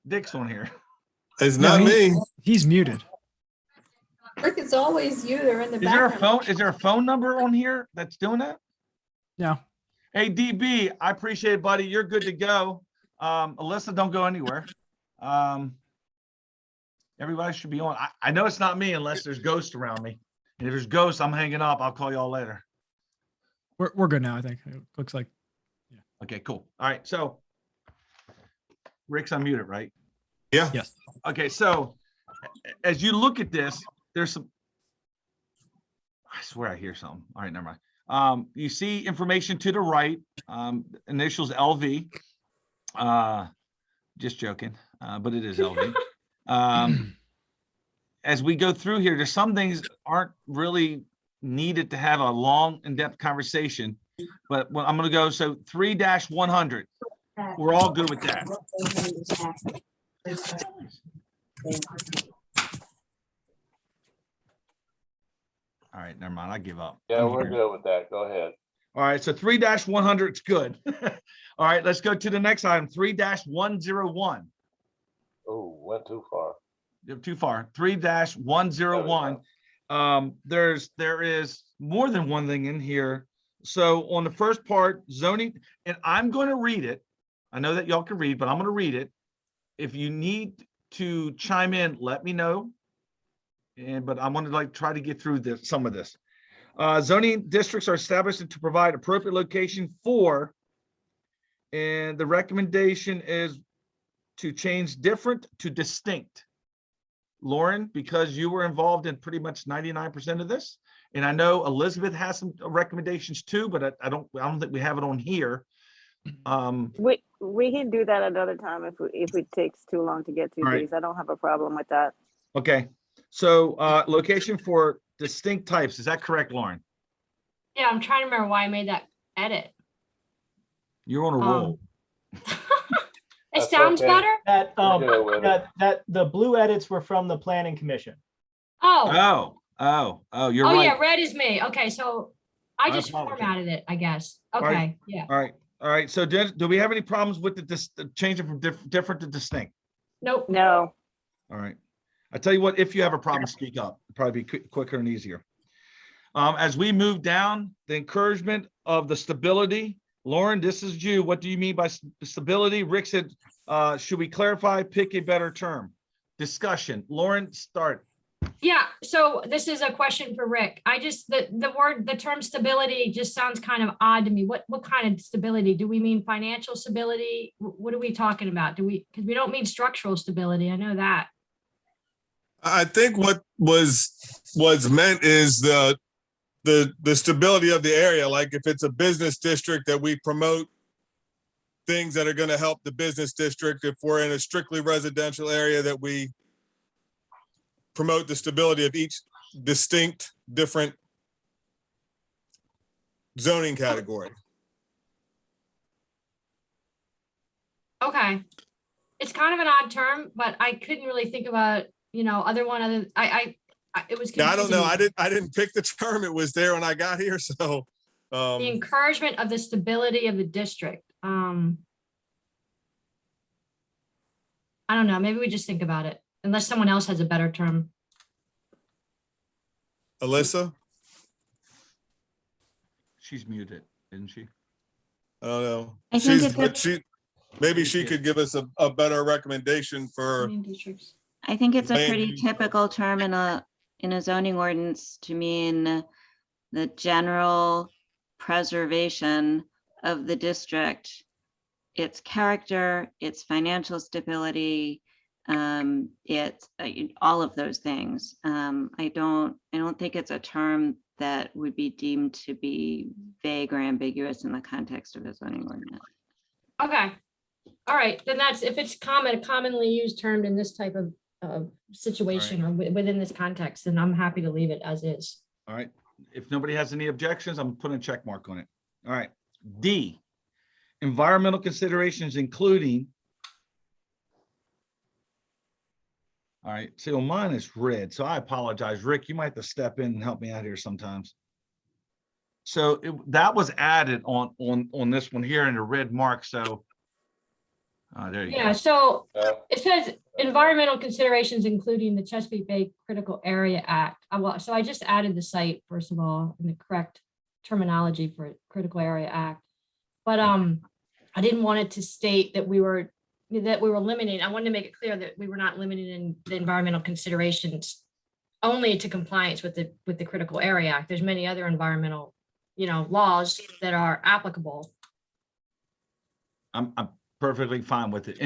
Dick's on here. It's No, not he- me. He's muted. Rick, it's always you. They're in the Is there a background. phone? Is there a phone number on here that's doing that? No. Hey, DB, I appreciate it, buddy. You're good to go. Alyssa, don't go anywhere. Everybody should be on. I know it's not me unless there's ghosts around me. And if there's ghosts, I'm hanging up. I'll call y'all later. We're good now, I think. It looks like. Okay, cool. All right. So Rick's unmuted, right? Yeah. Yes. Okay. So as you look at this, there's some, I swear I hear something. All right, never mind. You see information to the right, initials LV. Just joking, but it is LV. As we go through here, there's some things aren't really needed to have a long, in-depth conversation, but I'm going to go, so 3-100, we're all good with that. All right, never mind, I give up. Yeah, I'm we're here. good with that. Go ahead. All right, so 3-100 is good. All right, let's go to the next item, 3-101. Oh, went too far. You're too far. 3-101. There is more than one thing in here. So on the first part, zoning, and I'm going to read it. I know that y'all can read, but I'm going to read it. If you need to chime in, let me know. But I want to try to get through some of this. Zoning districts are established to provide appropriate location for, and the recommendation is to change different to distinct. Lauren, because you were involved in pretty much 99% of this, and I know Elizabeth has some recommendations too, but I don't think we have it on here. We can do that another time if it takes too long to get through All right. these. I don't have a problem with that. Okay, so location for distinct types, is that correct, Lauren? Yeah, I'm trying to remember why I made that edit. You're on a roll. It That's sounds okay. better? That, We're good with it. that the blue edits were from the planning commission. Oh, You're oh right. yeah, red is me. Okay, so I My just apologies. formatted it, I guess. right. Okay, yeah. All right. So do we have any problems with the changing from different to distinct? Nope. No. All right. I tell you what, if you have a problem, speak up. It'll probably be quicker and easier. As we move down, the encouragement of the stability. Lauren, this is you. What do you mean by stability? Rick said, should we clarify, pick a better term? Discussion. Lauren, start. Yeah, so this is a question for Rick. I just, the term stability just sounds kind of odd to me. What kind of stability? Do we mean financial stability? What are we talking about? Because we don't mean structural stability. I know that. I think what was meant is the stability of the area. Like if it's a business district, that we promote things that are going to help the business district. If we're in a strictly residential area, that we promote the stability of each distinct different zoning category. Okay. It's kind of an odd term, but I couldn't really think about, it was Yeah, I don't know. confusing. I didn't pick the term. It was there when I got here. So The encouragement of the stability of the district. I don't know, maybe we just think about it, unless someone else has a better term. Alyssa, She's muted, isn't she? I don't know. I think Maybe she could give us a better recommendation for. I think it's a land pretty use. typical term in a zoning ordinance to mean the general preservation of the district, its character, its financial stability, it's all of those things. I don't think it's a term that would be deemed to be vague or ambiguous in the context of a zoning ordinance. Okay, all right, then if it's commonly used term in this type of situation or within this context, then I'm happy to leave it as is. All right. If nobody has any objections, I'm putting a check mark on it. All right. D, environmental considerations, including. All right. So mine is red, so I apologize. Rick, you might have to step in and help me out here sometimes. So that was added on this one here in a red mark. So there you go. Yeah, so it says environmental considerations, including the Chesapeake Bay Critical Area Act. So I just added the site, first of all, in the correct terminology for Critical Area Act. But I didn't want it to state that we were limiting. I wanted to make it clear that we were not limiting the environmental considerations only to compliance with the Critical Area Act. There's many other environmental, laws that are applicable. I'm perfectly fine with it.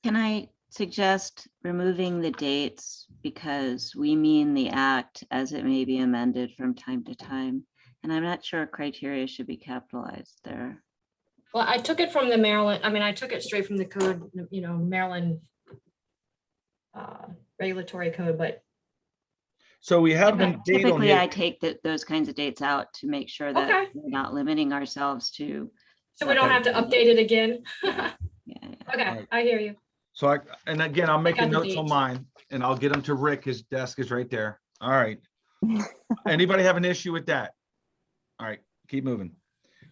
Can I suggest removing the dates because we mean the act as it may be amended from time to time? And I'm not sure criteria should be capitalized there. Well, I took it from the Maryland, I took it straight from the code, Maryland regulatory code, but. So we have Okay. been date on Typically, here. I take those kinds of dates out to make sure that Okay. we're not limiting ourselves to. So we don't have to update it again? Yeah. Okay, All right. I hear you. So again, I'm making got the notes on dates. mine and I'll get them to Rick. His desk is right there. All right. Anybody have an issue with that? All right, keep moving.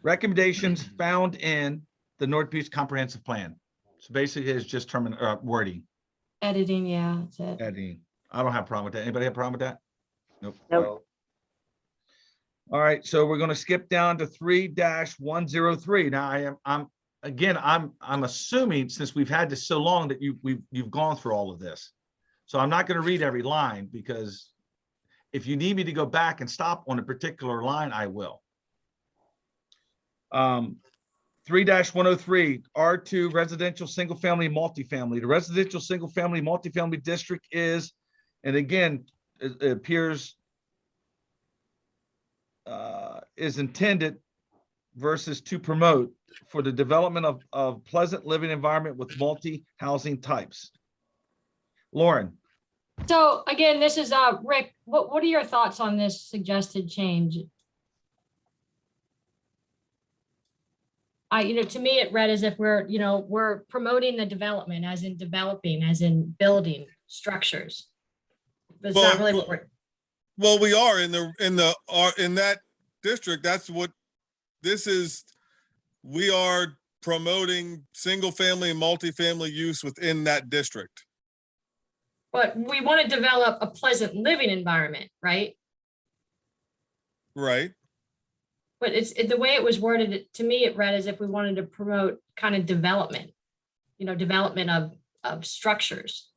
Recommendations found in the North Beach Comprehensive Plan. So basically it's just wording, Editing, yeah, that's it. editing. I don't have a problem with that. Anybody have a problem with that? Nope. Nope. All right, so we're going to skip down to 3-103. Now I'm assuming since we've had this so long that you've gone through all of this. So I'm not going to read every line because if you need me to go back and stop on a particular line, I will. 3-103 R2 residential single family multifamily. The residential single family multifamily district is, and again, it appears is intended versus to promote for the development of pleasant living environment with multi-housing types. Lauren. So again, this is Rick, what are your thoughts on this suggested change? To me, it read as if we're promoting the development as in developing, as in building structures. That's not really what we're. Well, we are in that district. That's what this is. We are promoting single family and multifamily use within that district. But we want to develop a pleasant living environment, right? Right. But the way it was worded, to me, it read as if we wanted to promote kind of development, development of structures.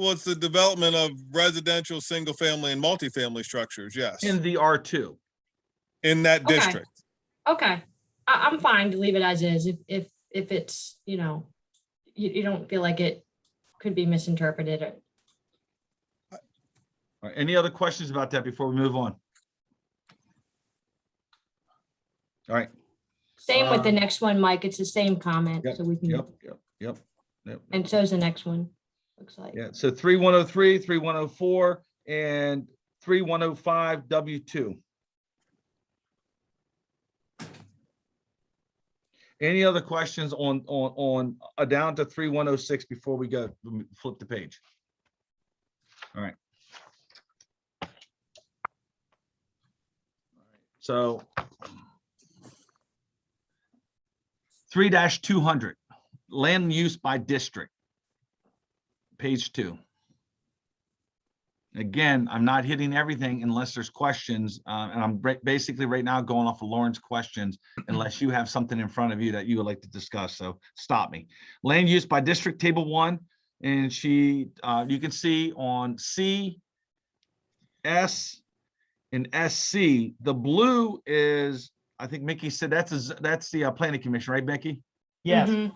Well, it's the development of residential, single family and multifamily structures, yes, In the R2. in that Okay. district. Okay, I'm fine to leave it as is if it's, you know, you don't feel like it could be misinterpreted. All right, any other questions about that before we move on? All right. Same with the next one, Mike. It's the same comment, Yep, so we can, Yep. and so's the next one, looks like. Yeah, so 3103, 3104, and 3105 W2. Any other questions on down to 3106 before we go flip the page? All right. So 3-200, land use by district. Page 2. Again, I'm not hitting everything unless there's questions, and I'm basically right now going off of Lauren's questions, unless you have something in front of you that you would like to discuss, so stop me. Land use by district, table 1, and you can see on C, S, and SC, the blue is, I think Mickey said that's the planning commission, right, Mickey? Yes. Mhm.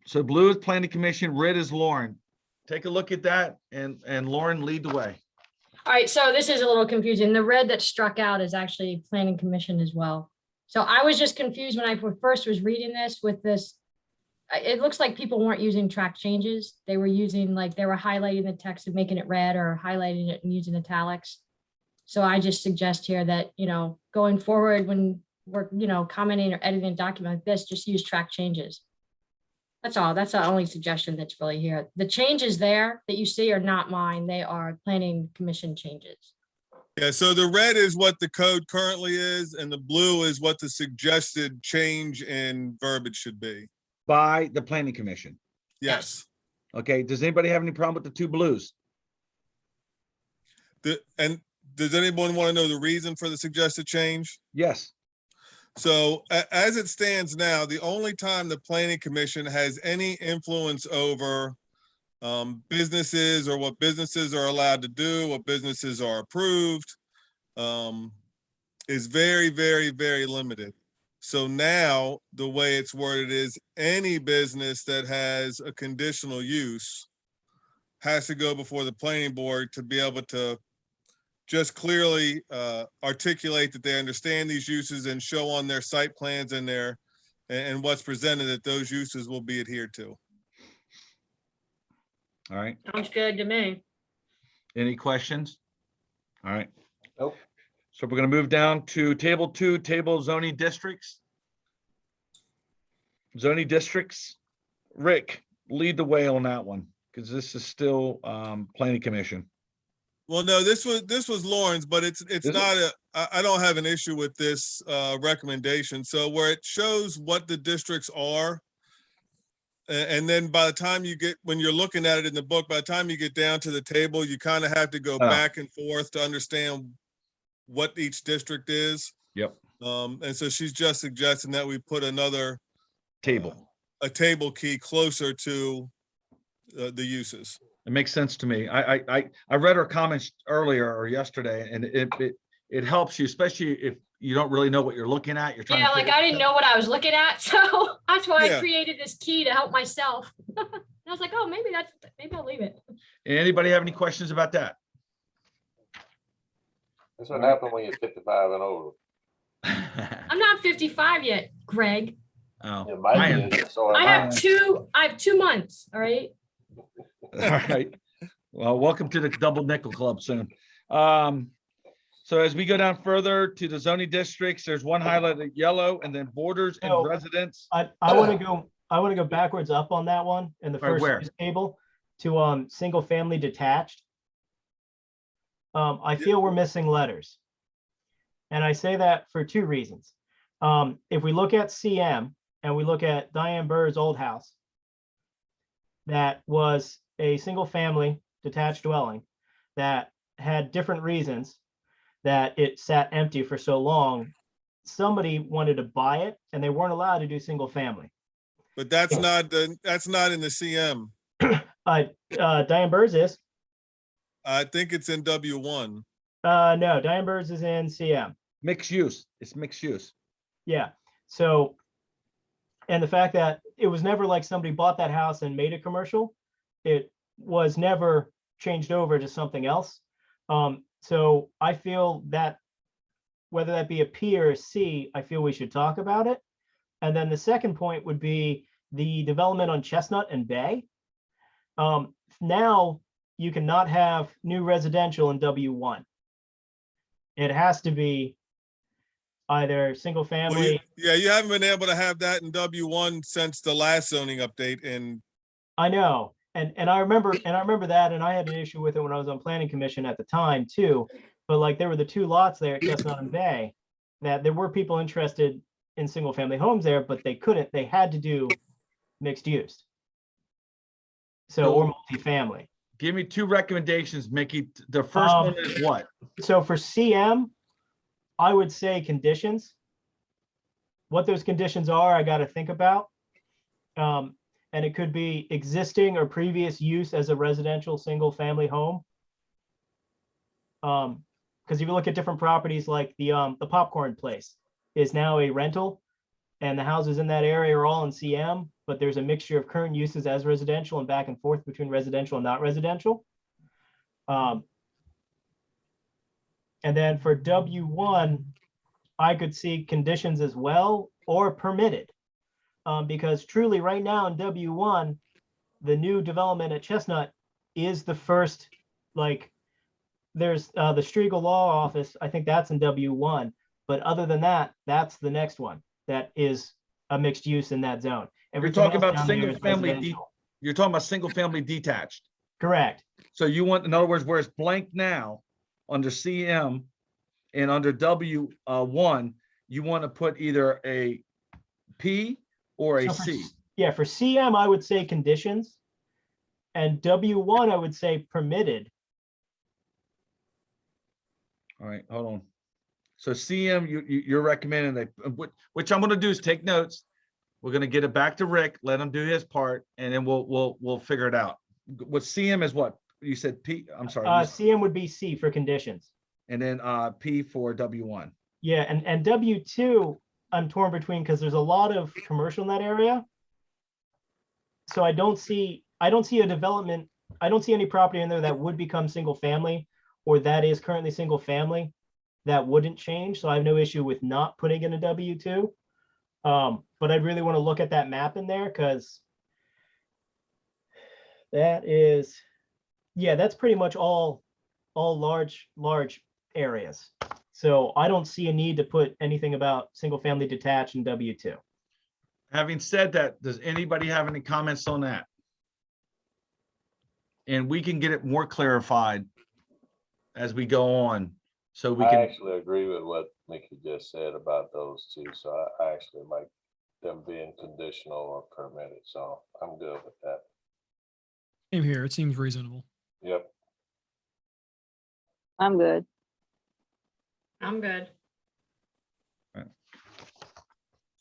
So blue is planning commission, red is Lauren. Take a look at that, and Lauren, lead the way. All right, so this is a little confusing. The red that struck out is actually planning commission as well. So I was just confused when I first was reading this with this. It looks like people weren't using track changes. They were using, like, they were highlighting the text and making it red, or highlighting it and using italics. So I just suggest here that, you know, going forward, when we're, you know, commenting or editing a document like this, just use track changes. That's all. That's the only suggestion that's really here. The changes there that you see are not mine. They are planning commission changes. Yeah, so the red is what the code currently is, and the blue is what the suggested change in verbiage should be. By the planning commission. Yes. Okay, does anybody have any problem with the two blues? And does anyone want to know the reason for the suggested change? Yes. So as it stands now, the only time the planning commission has any influence over businesses, or what businesses are allowed to do, what businesses are approved, is very, very, very limited. So now the way it's worded is any business that has a conditional use has to go before the planning board to be able to just clearly articulate that they understand these uses and show on their site plans and what's presented that those uses will be adhered to. All right. Sounds good to me. Any questions? All right. Nope. So we're going to move down to table 2, table zoning districts. Zoning districts. Rick, lead the way on that one, because this is still planning commission. Well, no, this was Lauren's, but it's not I don't have an issue with this recommendation. So where it shows what the districts are, and then by the time when you're looking at it in the book, by the time you get down to the table, you kind of have to go back and forth to understand what each district is. Yep. And so she's just suggesting that we put another Table. A table key closer to the uses. It makes sense to me. I read her comments earlier or yesterday, and it helps you, especially if you don't really know what you're looking at. You're trying. Yeah, like I didn't know what I was looking at, so that's why Yeah. I created this key to help myself. I was like, oh, maybe I'll leave it. Anybody have any questions about that? That's what happened when you're 55 and over. I'm not 55 yet, Greg. Oh, You might I am. be, so I am have 2 months. All right. All right. Well, welcome to the Double Nickel Club soon. So as we go down further to the zoning districts, there's one highlighted yellow, and then borders and So, residents. I want to go backwards up on that one in the All right, first where? use table to single family detached. I feel we're missing letters. And I say that for 2 reasons. If we look at CM and we look at Diane Burr's old house, that was a single family detached dwelling that had different reasons that it sat empty for so long. Somebody wanted to buy it and they weren't allowed to do single family. But that's not in the CM. Diane Burrs is. I think it's in W1. No, Diane Burrs is in CM. Mixed use. It's mixed use. Yeah. So, and the fact that it was never like somebody bought that house and made it commercial, it was never changed over to something else. So I feel that whether that be a P or a C, I feel we should talk about it. And then the second point would be the development on Chestnut and Bay. Now you cannot have new residential in W1. It has to be either single Well, family. you haven't been able to have that in W1 since the last zoning update. And I know, and I remember that, and I had an issue with it when I was on planning commission at the time too. But like there were the two lots there at Chestnut and Bay that there were people interested in single family homes there, but they couldn't. They had to do mixed use. So or multifamily. Give me two recommendations, Mickey. The first one is what? So for CM, I would say conditions. What those conditions are, I got to think about. And it could be existing or previous use as a residential single family home. Because if you look at different properties, like the popcorn place is now a rental, and the houses in that area are all in CM, but there's a mixture of current uses as residential and back and forth between residential and not residential. And then for W1, I could see conditions as well or permitted. Because truly right now in W1, the new development at Chestnut is the first, like there's the Striegel Law Office, I think that's in W1. But other than that, that's the next one that is a mixed use in that zone. You're talking about single family. You're talking about single family detached. Correct. So you want, in other words, where it's blank now under CM and under W1, you want to put either a P or a C. Yeah, for CM, I would say conditions. And W1, I would say permitted. All right, hold on. So CM, you're recommending that, which I'm going to do is take notes. We're going to get it back to Rick, let him do his part, and then we'll figure it out. What CM is what? You said P, I'm sorry. CM would be C for conditions. And then P for W1. Yeah, and W2, I'm torn between because there's a lot of commercial in that area. So I don't see a development. I don't see any property in there that would become single family or that is currently single family that wouldn't change. So I have no issue with not putting in a W2. But I'd really want to look at that map in there because that is, yeah, that's pretty much all large areas. So I don't see a need to put anything about single family detached in W2. Having said that, does anybody have any comments on that? And we can get it more clarified as we go on. So we I can, actually agree with what Mickey just said about those two. So I actually like them being conditional or permitted. So I'm good with that. Same here. It seems reasonable. Yep. I'm good. I'm good.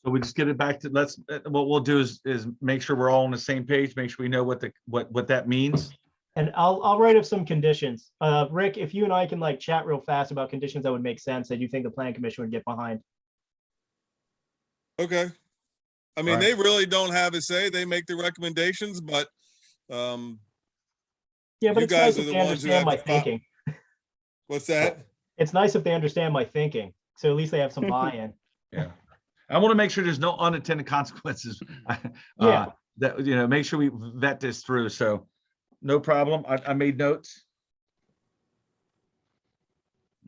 so we just get it back to, what we'll do is make sure we're all on the same page, make sure we know what that means. And I'll write up some conditions. Rick, if you and I can like chat real fast about conditions that would make sense, that you think the planning commission would get behind. Okay. I mean, All right. they really don't have a say. They make the recommendations, but Yeah, but you it's guys nice are if the they ones who understand have my to thinking. what's that? It's nice if they understand my thinking. So at least they have some buy-in. Yeah. I want to make sure there's no unintended consequences. Yeah. That, make sure we vet this through. So no problem. I made notes.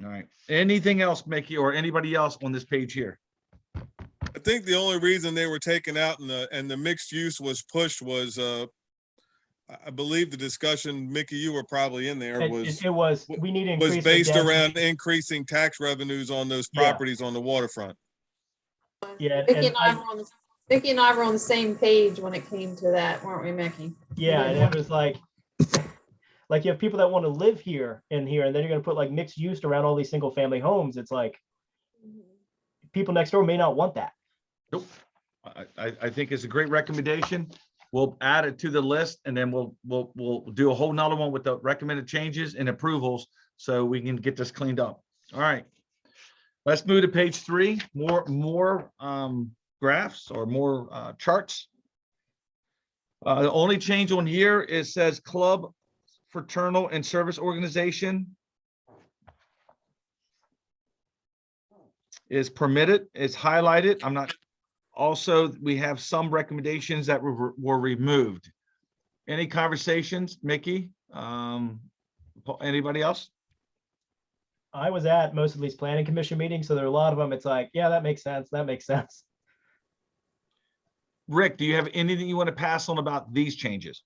All right. Anything else, Mickey, or anybody else on this page here? I think the only reason they were taken out and the mixed use was pushed was I believe the discussion, Mickey, you were probably in there, We need to was increase based the around increasing tax revenues on those properties on the waterfront. Yeah, Vicky and and I were on the same page when it came to that, weren't we, Mickey? yeah, and it was like you have people that want to live here, and then you're going to put like mixed use around all these single family homes. It's like people next door may not want that. Nope. I think it's a great recommendation. we'll add it to the list and then we'll do a whole nother one with the recommended changes and approvals so we can get this cleaned up. All right. Let's move to page 3, more graphs or more charts. The only change on here is says club, fraternal and service organization is permitted, is highlighted. I'm not, also, we have some recommendations that were removed. Any conversations, Mickey? Anybody else? I was at most of these planning commission meetings, so there are a lot of them. It's like, yeah, that makes sense. That makes sense. Rick, do you have anything you want to pass on about these changes?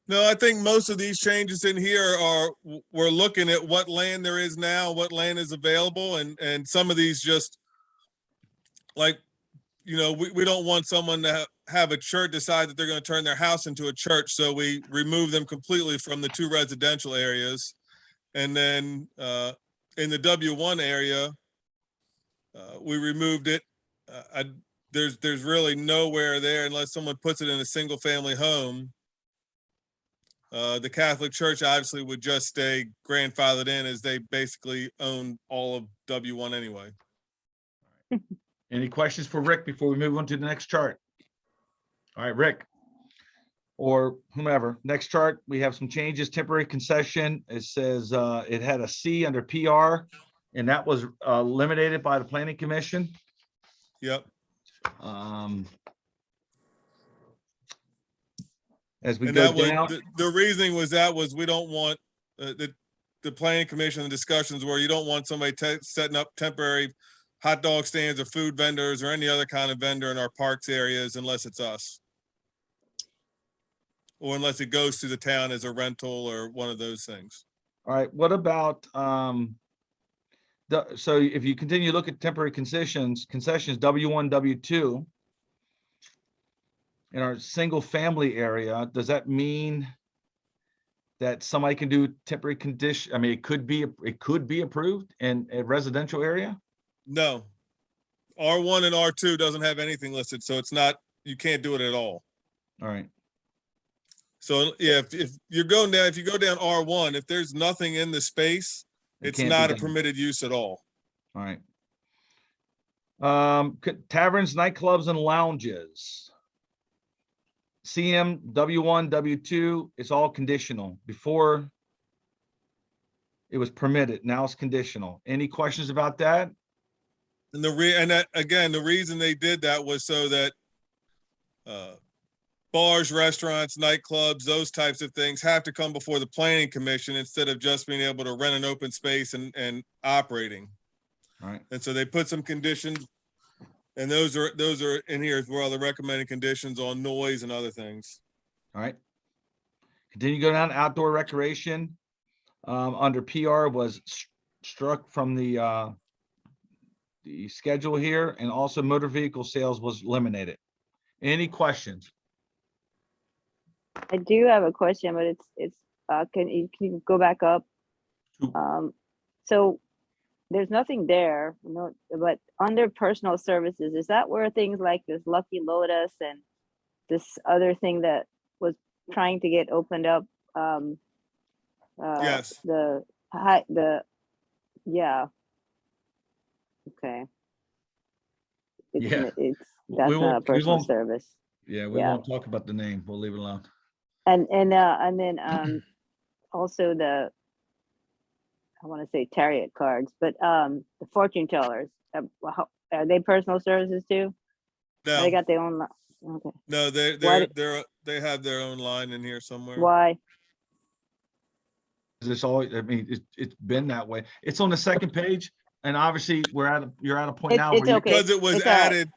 No, I think most of these changes in here are, we're looking at what land there is now, what land is available, and some of these just like, you know, we don't want someone to have a church decide that they're going to turn their house into a church, so we remove them completely from the 2 residential areas. And then in the W1 area, we removed it. There's really nowhere there unless someone puts it in a single family home. The Catholic Church obviously would just stay grandfathered in as they basically own all of W1 anyway. Any questions for Rick before we move on to the next chart? All right, Rick. Or whomever. Next chart, we have some changes. Temporary concession. It says it had a C under PR, and that was eliminated by the Planning Commission. Yep. As we And go that was down, the reasoning was we don't want the Planning Commission, the discussions where you don't want somebody setting up temporary hot dog stands or food vendors or any other kind of vendor in our parks areas unless it's us. Or unless it goes to the town as a rental or one of those things. all right, what about so if you continue to look at temporary concessions W1, W2 in our single family area, does that mean that somebody can do temporary condition? I mean, it could be approved in a residential area? No. R1 and R2 doesn't have anything listed, so it's not, you can't do it at all. All right. So yeah, if you go down R1, if there's nothing in the space, It it's can't be not a done. permitted use at all. All right. Taverns, nightclubs, and lounges. CM, W1, W2, it's all conditional. Before it was permitted, now it's conditional. Any questions about that? And again, the reason they did that was so that bars, restaurants, nightclubs, those types of things have to come before the Planning Commission instead of just being able to rent an open space and operating. All right. And so they put some conditions, and those are in here as well, the recommended conditions on noise and other things. All right. Continue to go down outdoor recreation. Under PR was struck from the schedule here, and also motor vehicle sales was eliminated. Any questions? I do have a question, but it's can you go back up? So there's nothing there, no, but under personal services, is that where things like this Lucky Lotus and this other thing that was trying to get opened up? Yes. Yeah. Okay. Yeah. That's We not a won't- we personal won't- service. Yeah, we Yeah. won't talk about the name. We'll leave it alone. And then also I want to say Target cards, but the fortune tellers, are they personal services too? No, They got their own. Okay. no, they have their own line in here somewhere. Why? It's always, I mean, it's been that way. It's on the second page, and obviously you're at a point now It's where you, okay. Because it was It's all right.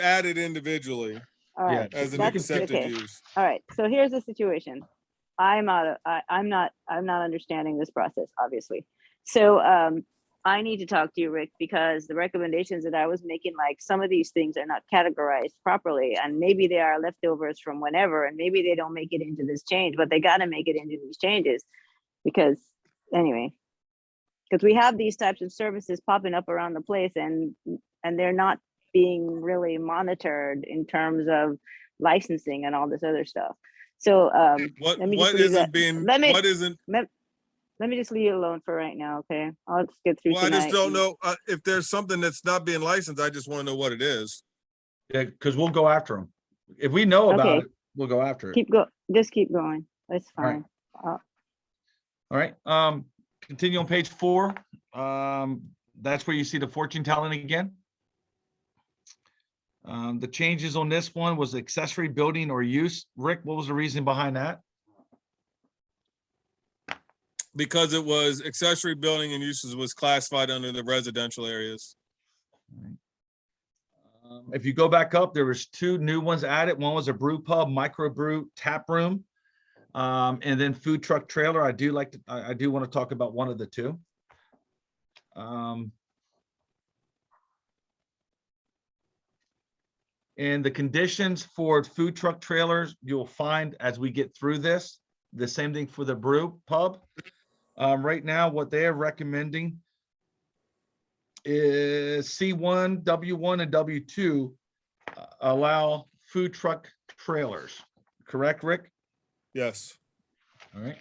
added individually All right. as an That's accepted okay. use. All right. So here's the situation. I'm not understanding this process, obviously. So I need to talk to you, Rick, because the recommendations that I was making, like some of these things are not categorized properly, and maybe they are leftovers from whenever, and maybe they don't make it into this change, but they got to make it into these changes because anyway, because we have these types of services popping up around the place, and they're not being really monitored in terms of licensing and all this other stuff. So What let me just what leave that. isn't being Let me what isn't let me just leave it alone for right now. Okay, I'll just get through well, I just tonight. don't know if there's something that's not being licensed. I just want to know what it is. Yeah, because we'll go after them. If we know about Okay. it, we'll go after it. Just keep going. That's All right. fine. All right, continue on page 4. That's where you see the fortune telling again. The changes on this one was accessory building or use. Rick, what was the reason behind that? Because it was accessory building and uses was classified under the residential areas. If you go back up, there was 2 new ones added. One was a brew pub, microbrew tap room, and then food truck trailer. I do want to talk about one of the 2. And the conditions for food truck trailers, you'll find as we get through this, the same thing for the brew pub. Right now, what they are recommending is C1, W1, and W2 allow food truck trailers. Correct, Rick? Yes. All right.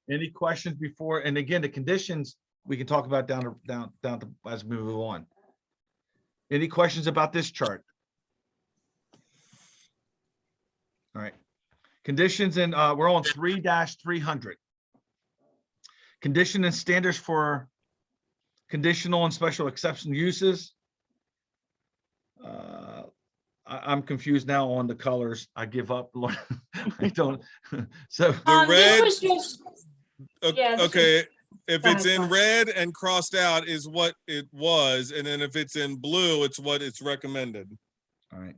Any questions before? And again, the conditions we can talk about down to as we move on. Any questions about this chart? All right. Conditions and we're on 3-300. Condition and standards for conditional and special exception uses. I'm confused now on the colors. I give up. I don't. So The red. This was just, yeah, this Okay. If Go it's ahead, in Paul. red and crossed out is what it was, and then if it's in blue, it's what it's recommended. all right.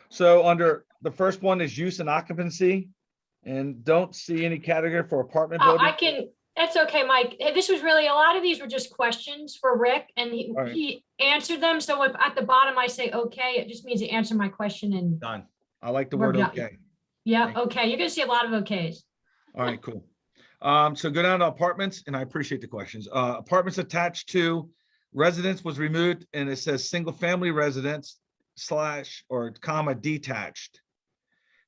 So under the first one is use and occupancy, and don't see any category for apartment oh, building. I can, that's okay, Mike. This was really, a lot of these were just questions for Rick and All right. he answered them. So if at the bottom I say, okay, it just means he answered my question and Done. I like the We're word done. okay. yeah, Thank you. okay. You're gonna see a lot of okays. All right, cool. So go down to apartments, and I appreciate the questions. Apartments attached to residence was removed, and it says single family residence / or comma detached.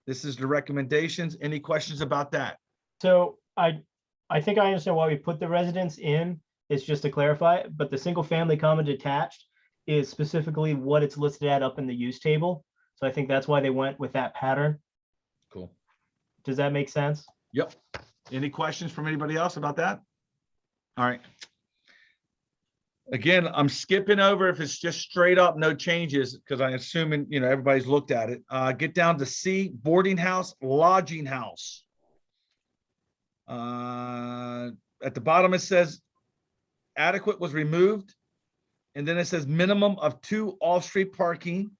This is the recommendations. Any questions about that? So I think I understand why we put the residence in. It's just to clarify, but the single family comma detached is specifically what it's listed at up in the use table. So I think that's why they went with that pattern. Cool. Does that make sense? Yep. Any questions from anybody else about that? All right. Again, I'm skipping over if it's just straight up, no changes, because I'm assuming, everybody's looked at it. Get down to C, boarding house, lodging house. At the bottom, it says adequate was removed. And then it says minimum of 2 off-street parking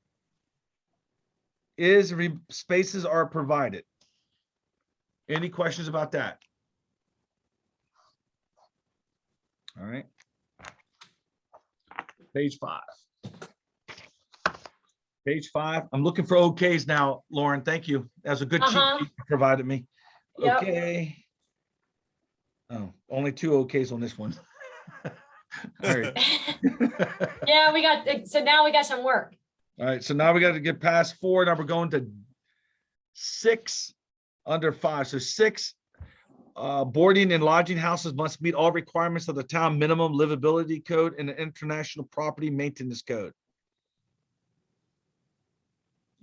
spaces are provided. Any questions about that? All right. Page 5. Page 5. I'm looking for OKs now, Lauren. Thank you. That was a good cheat sheet you provided me. Yep. Okay. Oh, only 2 OKs on this one. All right. Yeah, so now we got some work. All right. So now we got to get past 4. Now we're going to 6 under 5. So 6, boarding and lodging houses must meet all requirements of the town minimum livability code and the international property maintenance code.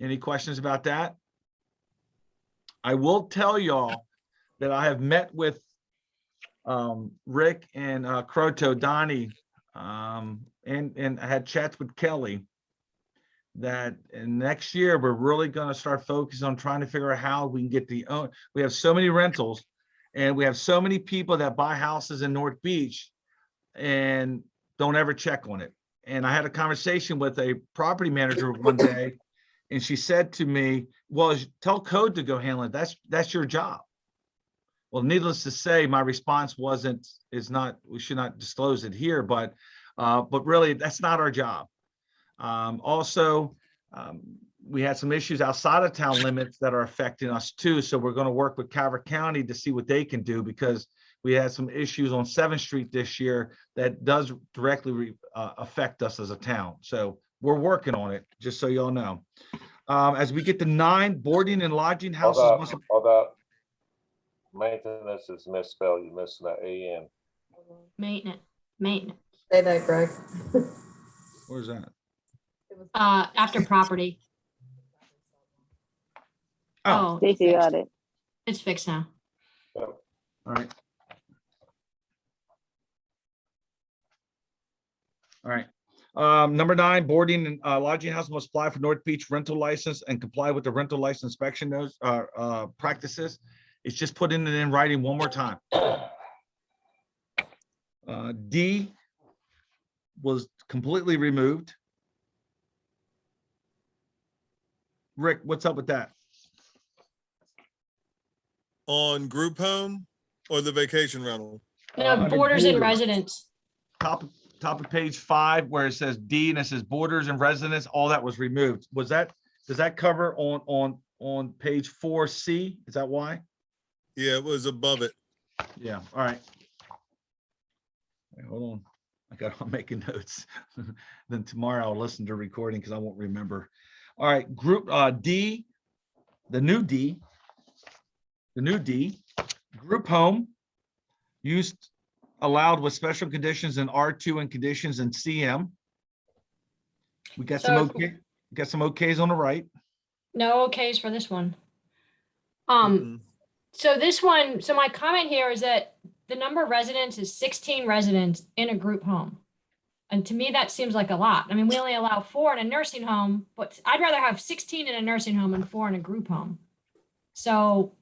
Any questions about that? I will tell y'all that I have met with Rick and Croto, Donnie, and I had chats with Kelly that next year we're really going to start focusing on trying to figure out how we can get we have so many rentals and we have so many people that buy houses in North Beach and don't ever check on it. And I had a conversation with a property manager one day and she said to me, well, tell code to go handle it. That's your job. Well, needless to say, my response we should not disclose it here, but really that's not our job. Also, we had some issues outside of town limits that are affecting us too. So we're going to work with Calvert County to see what they can do because we had some issues on 7th Street this year that does directly affect us as a town. So we're working on it, just so y'all know. As we get to 9, boarding and lodging Hold houses up, must, hold up. Maintenance is misspelled. You missing the AN. Maintenance, maintenance, Say that, Greg. where's that? after property. Oh, Oh, Stacy got it. it's fixed now. all right. All right. Number 9, boarding and lodging house must apply for North Beach rental license and comply with the rental license inspection notes, practices. It's just putting it in writing one more time. D was completely removed. Rick, what's up with that? On group home or the vacation rental? No, Under borders and borders. residents. Top of page 5, where it says D and it says borders and residents, all that was removed. Was that, does that cover on page 4C? Is that why? Yeah, it was above it. Yeah, all right. Wait, hold on. I'm making notes. Then tomorrow I'll listen to recording because I won't remember. All right, group D, the new D, group home used allowed with special conditions in R2 and conditions in CM. We got some So- okay, got some okays on the right. No okays for this one. Mm-mm. So this one, so my comment here is that the number of residents is 16 residents in a group home. And to me, that seems like a lot. I mean, we only allow 4 in a nursing home, but I'd rather have 16 in a nursing home and 4 in a group home. So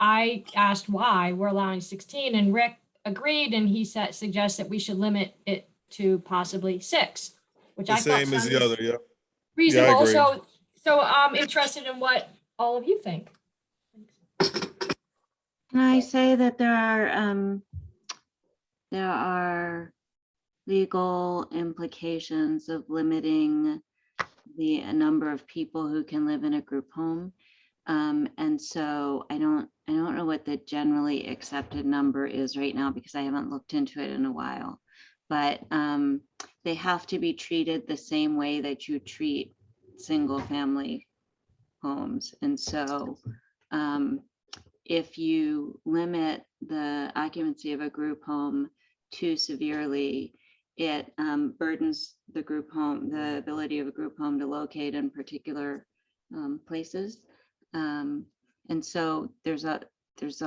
I asked why we're allowing 16, and Rick agreed, and he suggests that we should limit it to possibly 6, which The I thought same as the sounded other, yeah. reasonable. agree. So I'm interested in what all of you think. Can I say that there are legal implications of limiting the number of people who can live in a group home? And so I don't know what the generally accepted number is right now because I haven't looked into it in a while. But they have to be treated the same way that you treat single family homes. And so if you limit the occupancy of a group home too severely, it burdens the group home, the ability of a group home to locate in particular places. And so there's a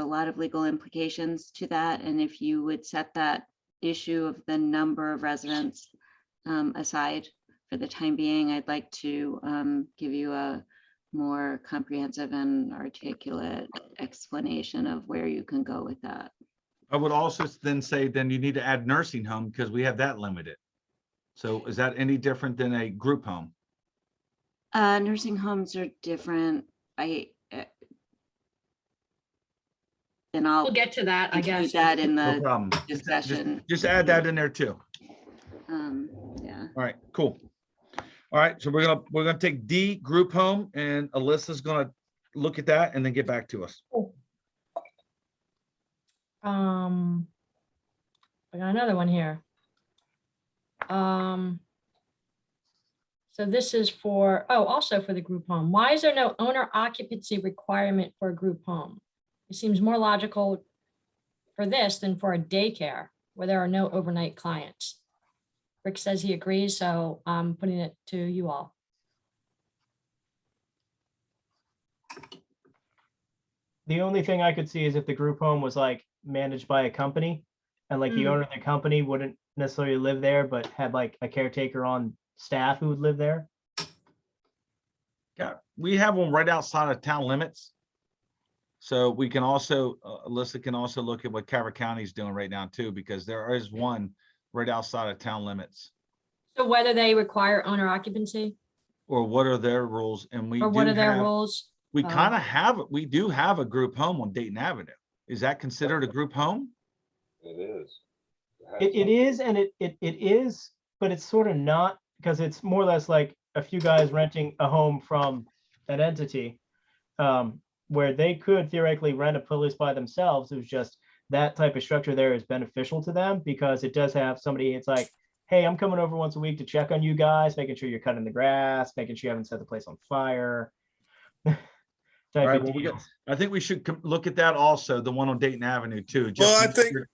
lot of legal implications to that. And if you would set that issue of the number of residents aside for the time being, I'd like to give you a more comprehensive and articulate explanation of where you can go with that. I would also then say, then you need to add nursing home because we have that limited. So is that any different than a group home? Nursing homes are different. And I'll We'll get to that, I include guess. that in No the problem. discussion. Just add that in there too. Yeah. All right, cool. All right, so we're gonna take D, group home, and Alyssa's gonna look at that and then get back to us. I got another one here. So this is for, also for the group home. Why is there no owner occupancy requirement for a group home? It seems more logical for this than for a daycare where there are no overnight clients. Rick says he agrees, so I'm putting it to you all. The only thing I could see is if the group home was like managed by a company and like the owner of the company wouldn't necessarily live there, but had like a caretaker on staff who would live there. Yeah, we have one right outside of town limits. So we can also, Alyssa can also look at what Carver County is doing right now too, because there is one right outside of town limits. So whether they require owner occupancy Or what are their rules? And we or what do are their have, rules? we kind of have, we do have a group home on Dayton Avenue. Is that considered a group home? It is. It is, and it is, but it's sort of not, because it's more or less like a few guys renting a home from an entity, where they could theoretically rent a place by themselves. It was just that type of structure there is beneficial to them because it does have somebody, it's like, hey, I'm coming over once a week to check on you guys, making sure you're cutting the grass, making sure you haven't set the place on fire. All Type right, of well, deals. I think we should look at that also, the one on Dayton Avenue too. just Well, to make sure-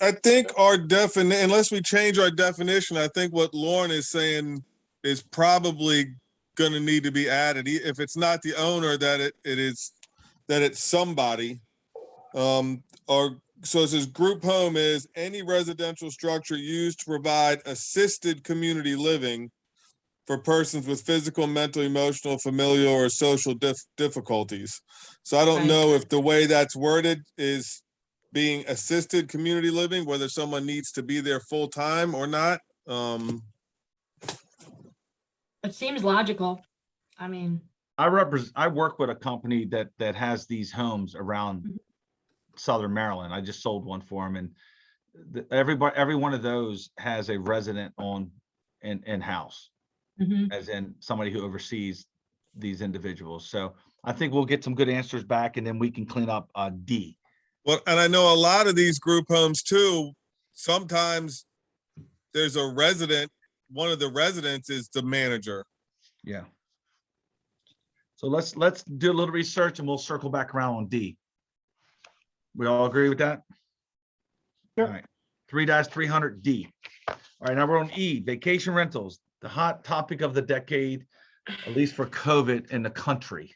I think our definition, unless we change our definition, I think what Lauren is saying is probably going to need to be added. If it's not the owner, that it's somebody. Or so it says group home is any residential structure used to provide assisted community living for persons with physical, mental, emotional, familial, or social difficulties. So I don't Right. know if the way that's worded is being assisted community living, whether someone needs to be there full time or not. It seems logical. I mean, I work with a company that has these homes around Southern Maryland. I just sold one for them, and every one of those has a resident in-house, mhm. as in somebody who oversees these individuals. So I think we'll get some good answers back, and then we can clean up D. Well, and I know a lot of these group homes too, sometimes there's a resident, one of the residents is the manager. Yeah. So let's do a little research and we'll circle back around on D. We all agree with that? Sure. All right, 3-300D. All right, now we're on E, vacation rentals, the hot topic of the decade, at least for COVID in the country.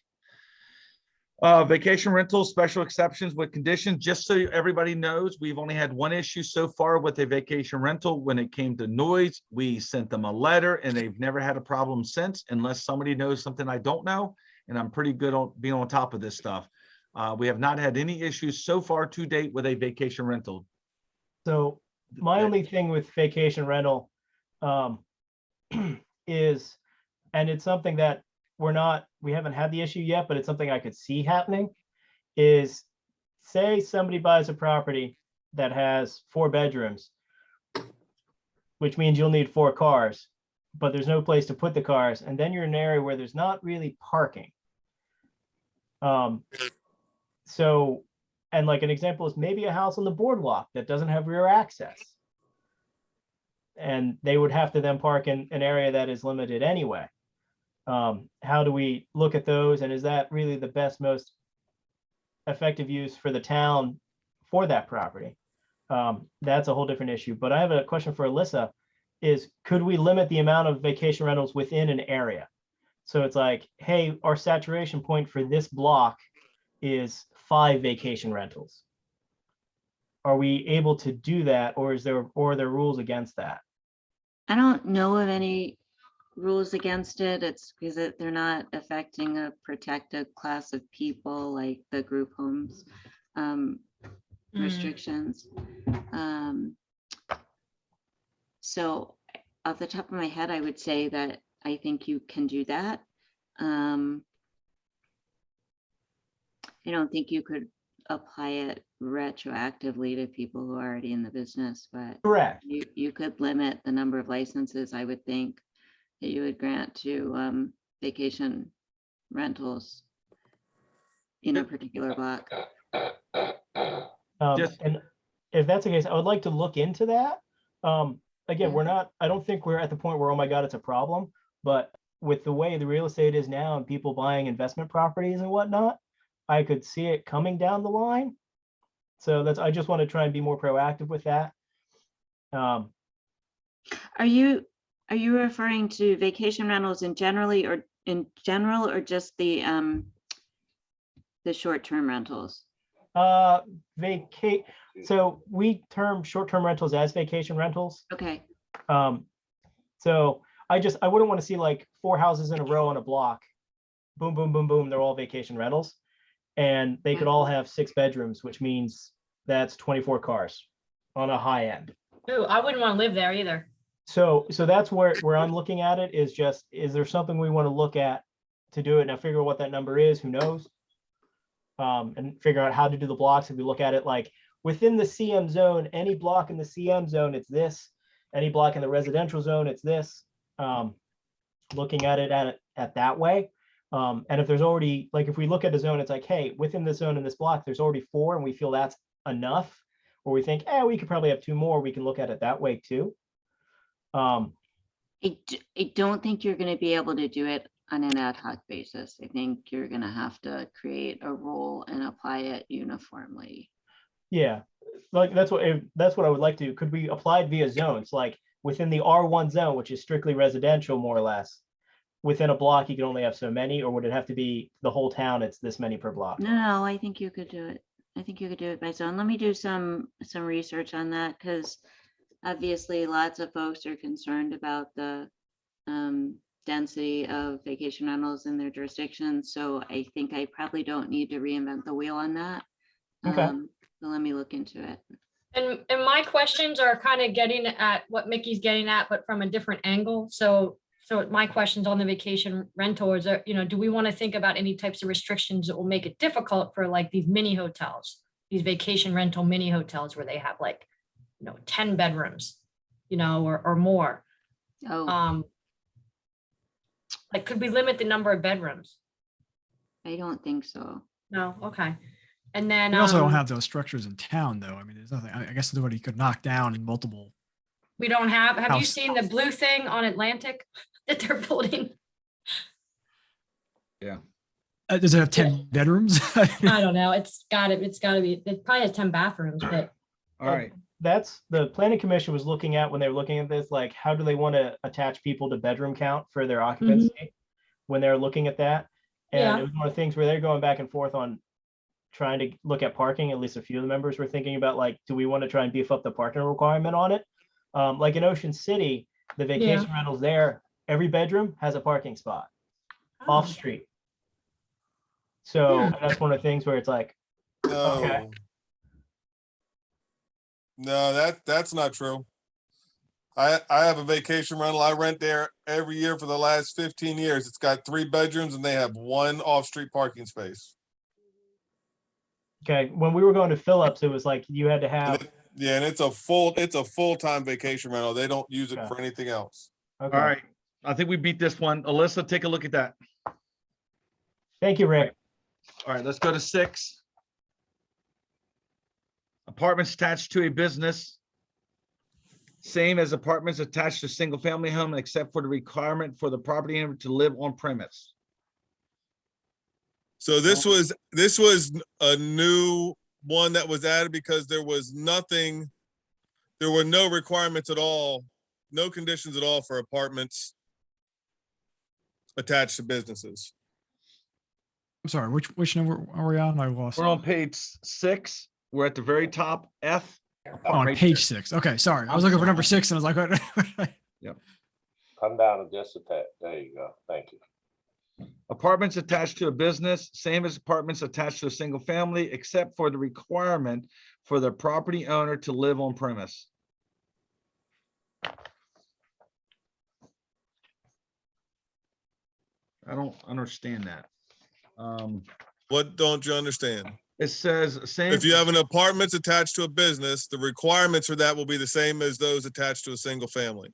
Vacation rentals, special exceptions with conditions. Just so everybody knows, we've only had one issue so far with a vacation rental. When it came to noise, we sent them a letter and they've never had a problem since, unless somebody knows something I don't know. And I'm pretty good on being on top of this stuff. We have not had any issues so far to date with a vacation rental. So my only thing with vacation rental is, and it's something that we haven't had the issue yet, but it's something I could see happening, is say somebody buys a property that has 4 bedrooms, which means you'll need 4 cars, but there's no place to put the cars. And then you're in an area where there's not really parking. So, and like an example is maybe a house on the boardwalk that doesn't have rear access. And they would have to then park in an area that is limited anyway. How do we look at those? And is that really the best, most effective use for the town for that property? That's a whole different issue. But I have a question for Alyssa is, could we limit the amount of vacation rentals within an area? So it's like, hey, our saturation point for this block is 5 vacation rentals. Are we able to do that, or are there rules against that? I don't know of any rules against it. It's because they're not affecting a protected class of people like the group homes restrictions. So off the top of my head, I would say that I think you can do that. I don't think you could apply it retroactively to people who are already in the business, but Correct. you could limit the number of licenses, I would think, that you would grant to vacation rentals in a particular block. And if that's the case, I would like to look into that. Again, I don't think we're at the point where, oh my God, it's a problem, but with the way the real estate is now and people buying investment properties and whatnot, I could see it coming down the line. So I just want to try and be more proactive with that. Are you referring to vacation rentals in general, or just the short-term rentals? So we term short-term rentals as vacation rentals. Okay. So I wouldn't want to see like 4 houses in a row on a block. Boom, boom, boom, boom. They're all vacation rentals. And they could all have 6 bedrooms, which means that's 24 cars on a high end. Ooh, I wouldn't want to live there either. So that's where I'm looking at it, is just, is there something we want to look at to do it? Now figure out what that number is, who knows? And figure out how to do the blocks. If we look at it like within the CM zone, any block in the CM zone, it's this. Any block in the residential zone, it's this. Looking at it at that way. And if there's already, like, if we look at a zone, it's like, hey, within this zone in this block, there's already 4 and we feel that's enough, or we think, we could probably have 2 more. We can look at it that way too. I don't think you're going to be able to do it on an ad hoc basis. I think you're gonna have to create a rule and apply it uniformly. Yeah, like that's what I would like to do. Could we apply it via zones, like within the R1 zone, which is strictly residential, more or less? Within a block, you can only have so many, or would it have to be the whole town? It's this many per block. No, I think you could do it. I think you could do it by zone. Let me do some research on that, because obviously lots of folks are concerned about the density of vacation rentals in their jurisdiction. So I think I probably don't need to reinvent the wheel on that. Okay. So let me look into it. And my questions are kind of getting at what Mickey's getting at, but from a different angle. So my questions on the vacation rental is, do we want to think about any types of restrictions that will make it difficult for like these mini hotels, these vacation rental mini hotels where they have like, 10 bedrooms, or more. Oh, Like, could we limit the number of bedrooms? I don't think so. No, okay. And then We also don't have those structures in town, though. I mean, there's nothing, I guess nobody could knock down in multiple. we don't have you House. seen the blue thing on Atlantic that they're building? Does it have 10 bedrooms? I don't know. It's gotta be, it probably has 10 bathrooms, but All right. That's the planning commission was looking at when they were looking at this, like, how do they want to attach people to bedroom count for their occupancy when they're looking at that? And Yeah. it was one of the things where they're going back and forth on trying to look at parking. At least a few of the members were thinking about, like, do we want to try and beef up the parking requirement on it? Like in Ocean City, the vacation rentals there, every bedroom has a parking spot off street. So Yeah. that's one of the things where it's like, Okay. No, that's not true. I have a vacation rental. I rent there every year for the last 15 years. It's got 3 bedrooms and they have 1 off-street parking space. okay, when we were going to Phillips, it was like you had to have. Yeah, and it's a full-time vacation rental. They don't use it Okay. for anything else. Okay. All right. I think we beat this one. Alyssa, take a look at that. Thank you, Rick. All right, let's go to 6. Apartments attached to a business. Same as apartments attached to a single-family home, except for the requirement for the property owner to live on premise. So this was a new one that was added because there were no requirements at all, no conditions at all for apartments attached to businesses. I'm sorry, which number are we on? I lost. We're on page 6. We're at the very top, F. Oh, on right page 6. Okay, sorry. I was looking for number 6 and I was like, what? Come down to just a tad. There you go. Thank you. Apartments attached to a business, same as apartments attached to a single family, except for the requirement for the property owner to live on premise. I don't understand that. What don't you understand? It says same. If you have an apartments attached to a business, the requirements for that will be the same as those attached to a single family.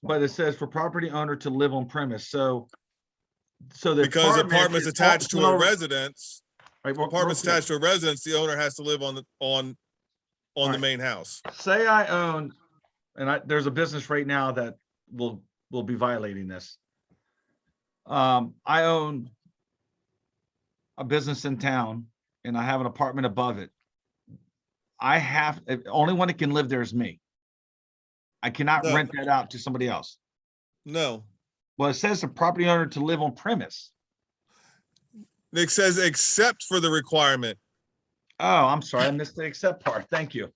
But it says for property owner to live on premise, so the. Because apartment apartments is attached to a also- residence, Right, well, apartments real quick. attached to a residence, the owner has to live on the Right. main house. Say I own, and there's a business right now that will be violating this. I own a business in town and I have an apartment above it. Only one that can live there is me. I cannot No. rent that out to somebody else. No, Well, it says the property owner to live on premise. it says except for the requirement. Oh, I'm sorry. I missed the except part. Thank you.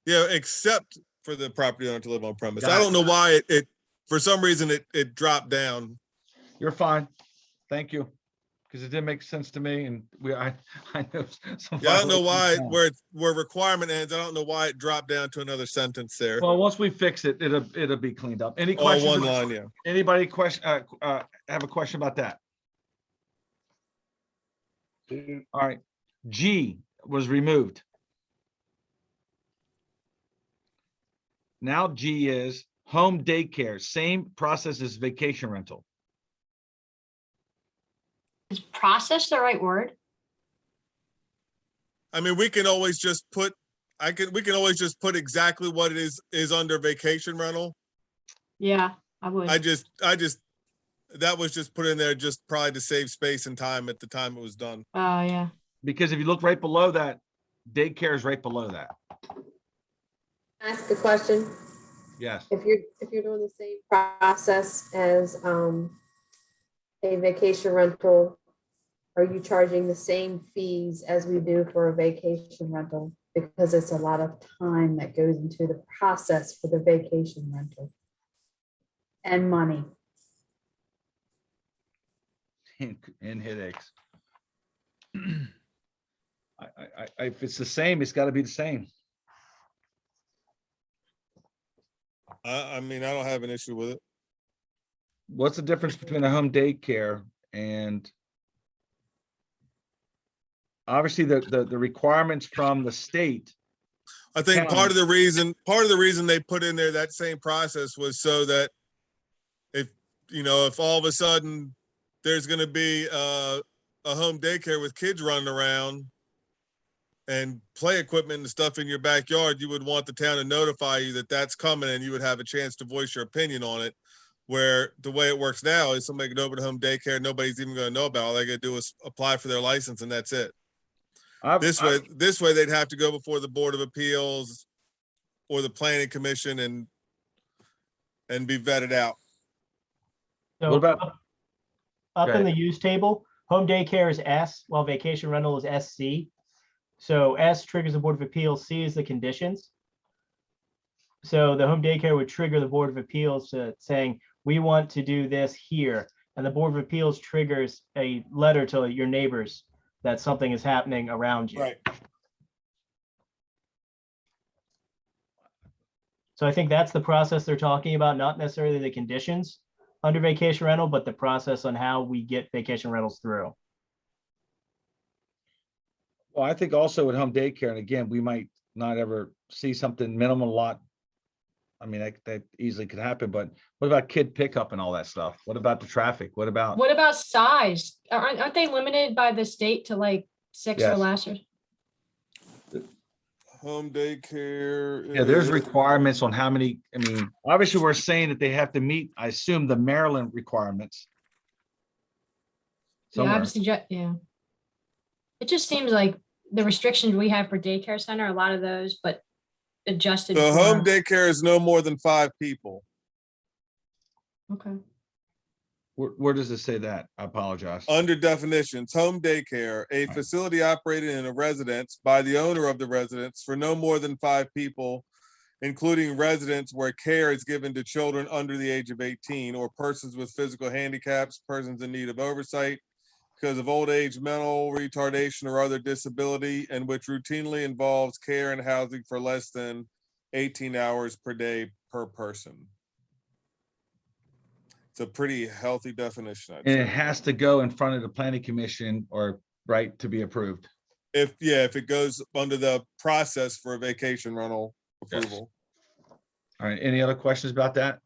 Yeah, except for the property owner to live on premise. Got I it. don't know why it for some reason it dropped down. You're fine. Thank you. Because it didn't make sense to me and I know some. Yeah, I don't know why violations. where requirement ends. I don't know why it dropped down to another sentence there. Well, once we fix it, it'll be cleaned up. Any All questions? one line, yeah. Anybody have a question about that? All right. G was removed. Now G is home daycare, same process as vacation rental. is process the right word? I mean, we can always just put we can always just put exactly what it is under vacation rental. Yeah, I would. I just That was just put in there just probably to save space and time at the time it was done. Oh, yeah. Because if you look right below that, daycare is right below that. Ask a question. Yes. If you're doing the same process as a vacation rental, are you charging the same fees as we do for a vacation rental? Because it's a lot of time that goes into the process for the vacation rental and money. And headaches. If it's the same, it's got to be the same. I mean, I don't have an issue with it. What's the difference between a home daycare and obviously the requirements from the state? I think part County. of the reason they put in there that same process was so that if, you know, if all of a sudden there's going to be a home daycare with kids running around and play equipment and stuff in your backyard, you would want the town to notify you that that's coming and you would have a chance to voice your opinion on it. Where the way it works now is somebody can open a home daycare, nobody's even going to know about it. All they got to do is apply for their license and that's it. This way they'd have to go before the Board of Appeals or the Planning Commission and be vetted out. So What about- up Go in ahead. the use table, home daycare is S, while vacation rental is SC. So S triggers the Board of Appeals, C is the conditions. So the home daycare would trigger the Board of Appeals to saying, we want to do this here. And the Board of Appeals triggers a letter to your neighbors that something is happening around you. Right. So I think that's the process they're talking about, not necessarily the conditions under vacation rental, but the process on how we get vacation rentals through. Well, I think also with home daycare, and again, we might not ever see something minimal lot. I mean, that easily could happen, but what about kid pickup and all that stuff? What about the traffic? What about? What about size? Aren't they limited by the state to like 6 or Yes. less? Or Home daycare. Yeah, there's requirements on how many, I mean, obviously, we're saying that they have to meet, I assume, the Maryland requirements. yeah, I Somewhere. would suggest, yeah. It just seems like the restrictions we have for daycare center, a lot of those, but adjusted. The for- home daycare is no more than 5 people. Okay. Where does it say that? I apologize. Under definitions, home daycare, a facility operated in a residence by the owner of the residence for no more than 5 people, including residents where care is given to children under the age of 18 or persons with physical handicaps, persons in need of oversight because of old age, mental retardation, or other disability, and which routinely involves care and housing for less than 18 hours per day per person. It's a pretty healthy definition, I'd And it say. has to go in front of the planning commission or right to be approved. If it goes under the process for a vacation rental Yes. approval. All right, any other questions about that?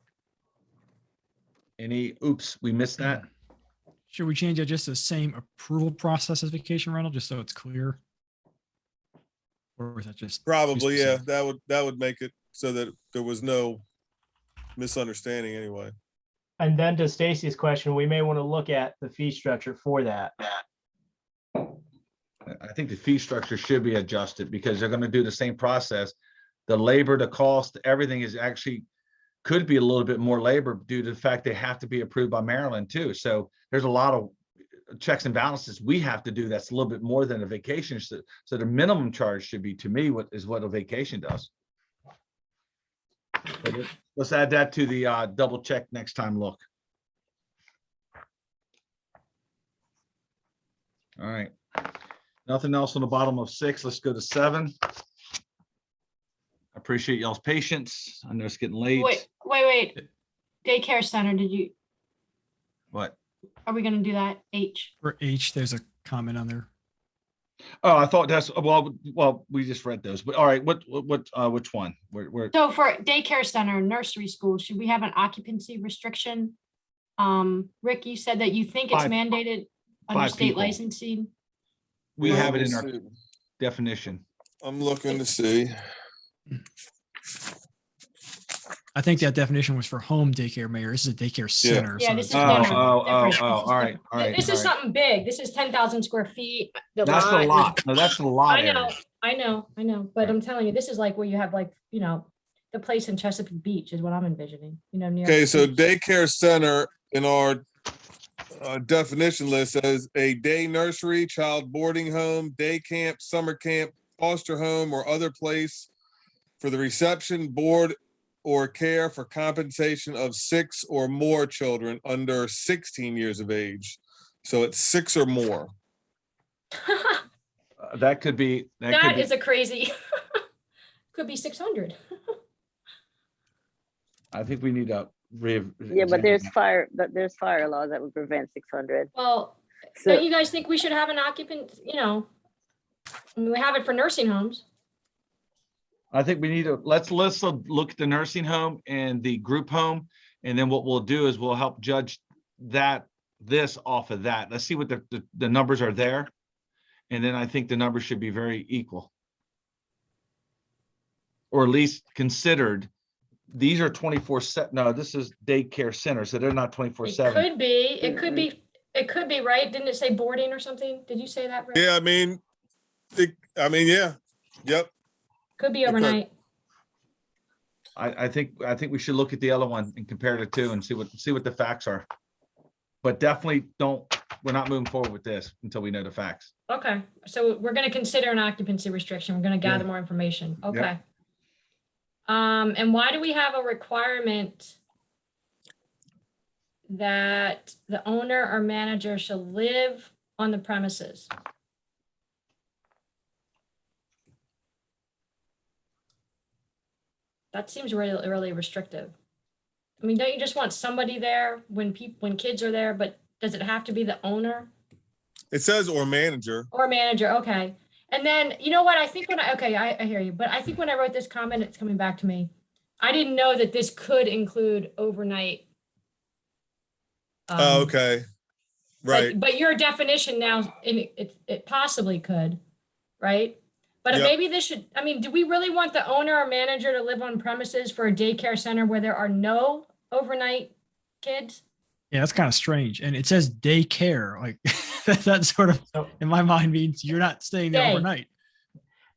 Oops, we missed that? Should we change it just the same approval process as vacation rental, just so it's clear? Or is that just? too Probably, yeah, specific? that would make it so that there was no misunderstanding anyway. And then to Stacy's question, we may want to look at the fee structure for that. I think the fee structure should be adjusted because they're gonna do the same process. The labor, the cost, everything is actually, could be a little bit more labor due to the fact they have to be approved by Maryland too. So there's a lot of checks and balances we have to do that's a little bit more than a vacation. So the minimum charge should be, to me, what a vacation does. But let's add that to the double check next time look. All right. Nothing else on the bottom of 6. Let's go to 7. I appreciate y'all's patience. I know it's getting late. Wait. Daycare center, What? are we gonna do that? H? For H, there's a comment on there. Oh, I thought that's, well, we just read those, but all right, which one? Where, So for daycare center, nursery school, should we have an occupancy restriction? Rick, you said that you think it's 5 mandated under 5 state people. licensing. we have it in Let our me see. definition. I'm looking to see. I think that definition was for home daycare, Mayor. This is a daycare center. Yeah, so this is it's- different. Different. All right, all right. This is all right. something big. This is 10,000 square feet. That's the lot. No, that's the lot I know, area. I know, but Right. I'm telling you, this is like where you have like, the place in Chesapeake Beach is what I'm envisioning, near. Okay, the so beach. daycare center in our definition list says a day nursery, child boarding home, day camp, summer camp, foster home, or other place for the reception, board, or care for compensation of 6 or more children under 16 years of age. So it's 6 or more. That could be, That is a crazy, could be 600. I think we need to. Yeah, but there's fire laws that would prevent 600. Well, So, don't you guys think we should have an occupant, we have it for nursing homes? I think we need to, let's look at the nursing home and the group home. And then what we'll do is we'll help judge this off of that. Let's see what the numbers are there. And then I think the numbers should be very equal. Or at least considered. These are 24/7. No, this is daycare center, so they're not It 24/7. could be, it could be, right? Didn't it say boarding or something? Did you say that? Rick? Yeah, I mean, yeah. Yep. Could be could. overnight. I think we should look at the other one and compare the two and see what the facts are. But definitely we're not moving forward with this until we know the facts. Okay, so we're gonna consider an occupancy restriction. We're gonna gather more information. Okay. And why do we have a requirement that the owner or manager shall live on the premises? That seems really, really restrictive. I mean, don't you just want somebody there when kids are there, but does it have to be the owner? It says or manager. Or manager, okay. And then, you know what, I think I hear you, but I think when I wrote this comment, it's coming back to me. I didn't know that this could include overnight. Oh, okay. Right. But your definition now, it possibly could, right? But Yep. maybe this should, do we really want the owner or manager to live on premises for a daycare center where there are no overnight kids? Yeah, that's kind of strange. And it says daycare. Like that sort of, in my mind, means you're not staying there Day. overnight.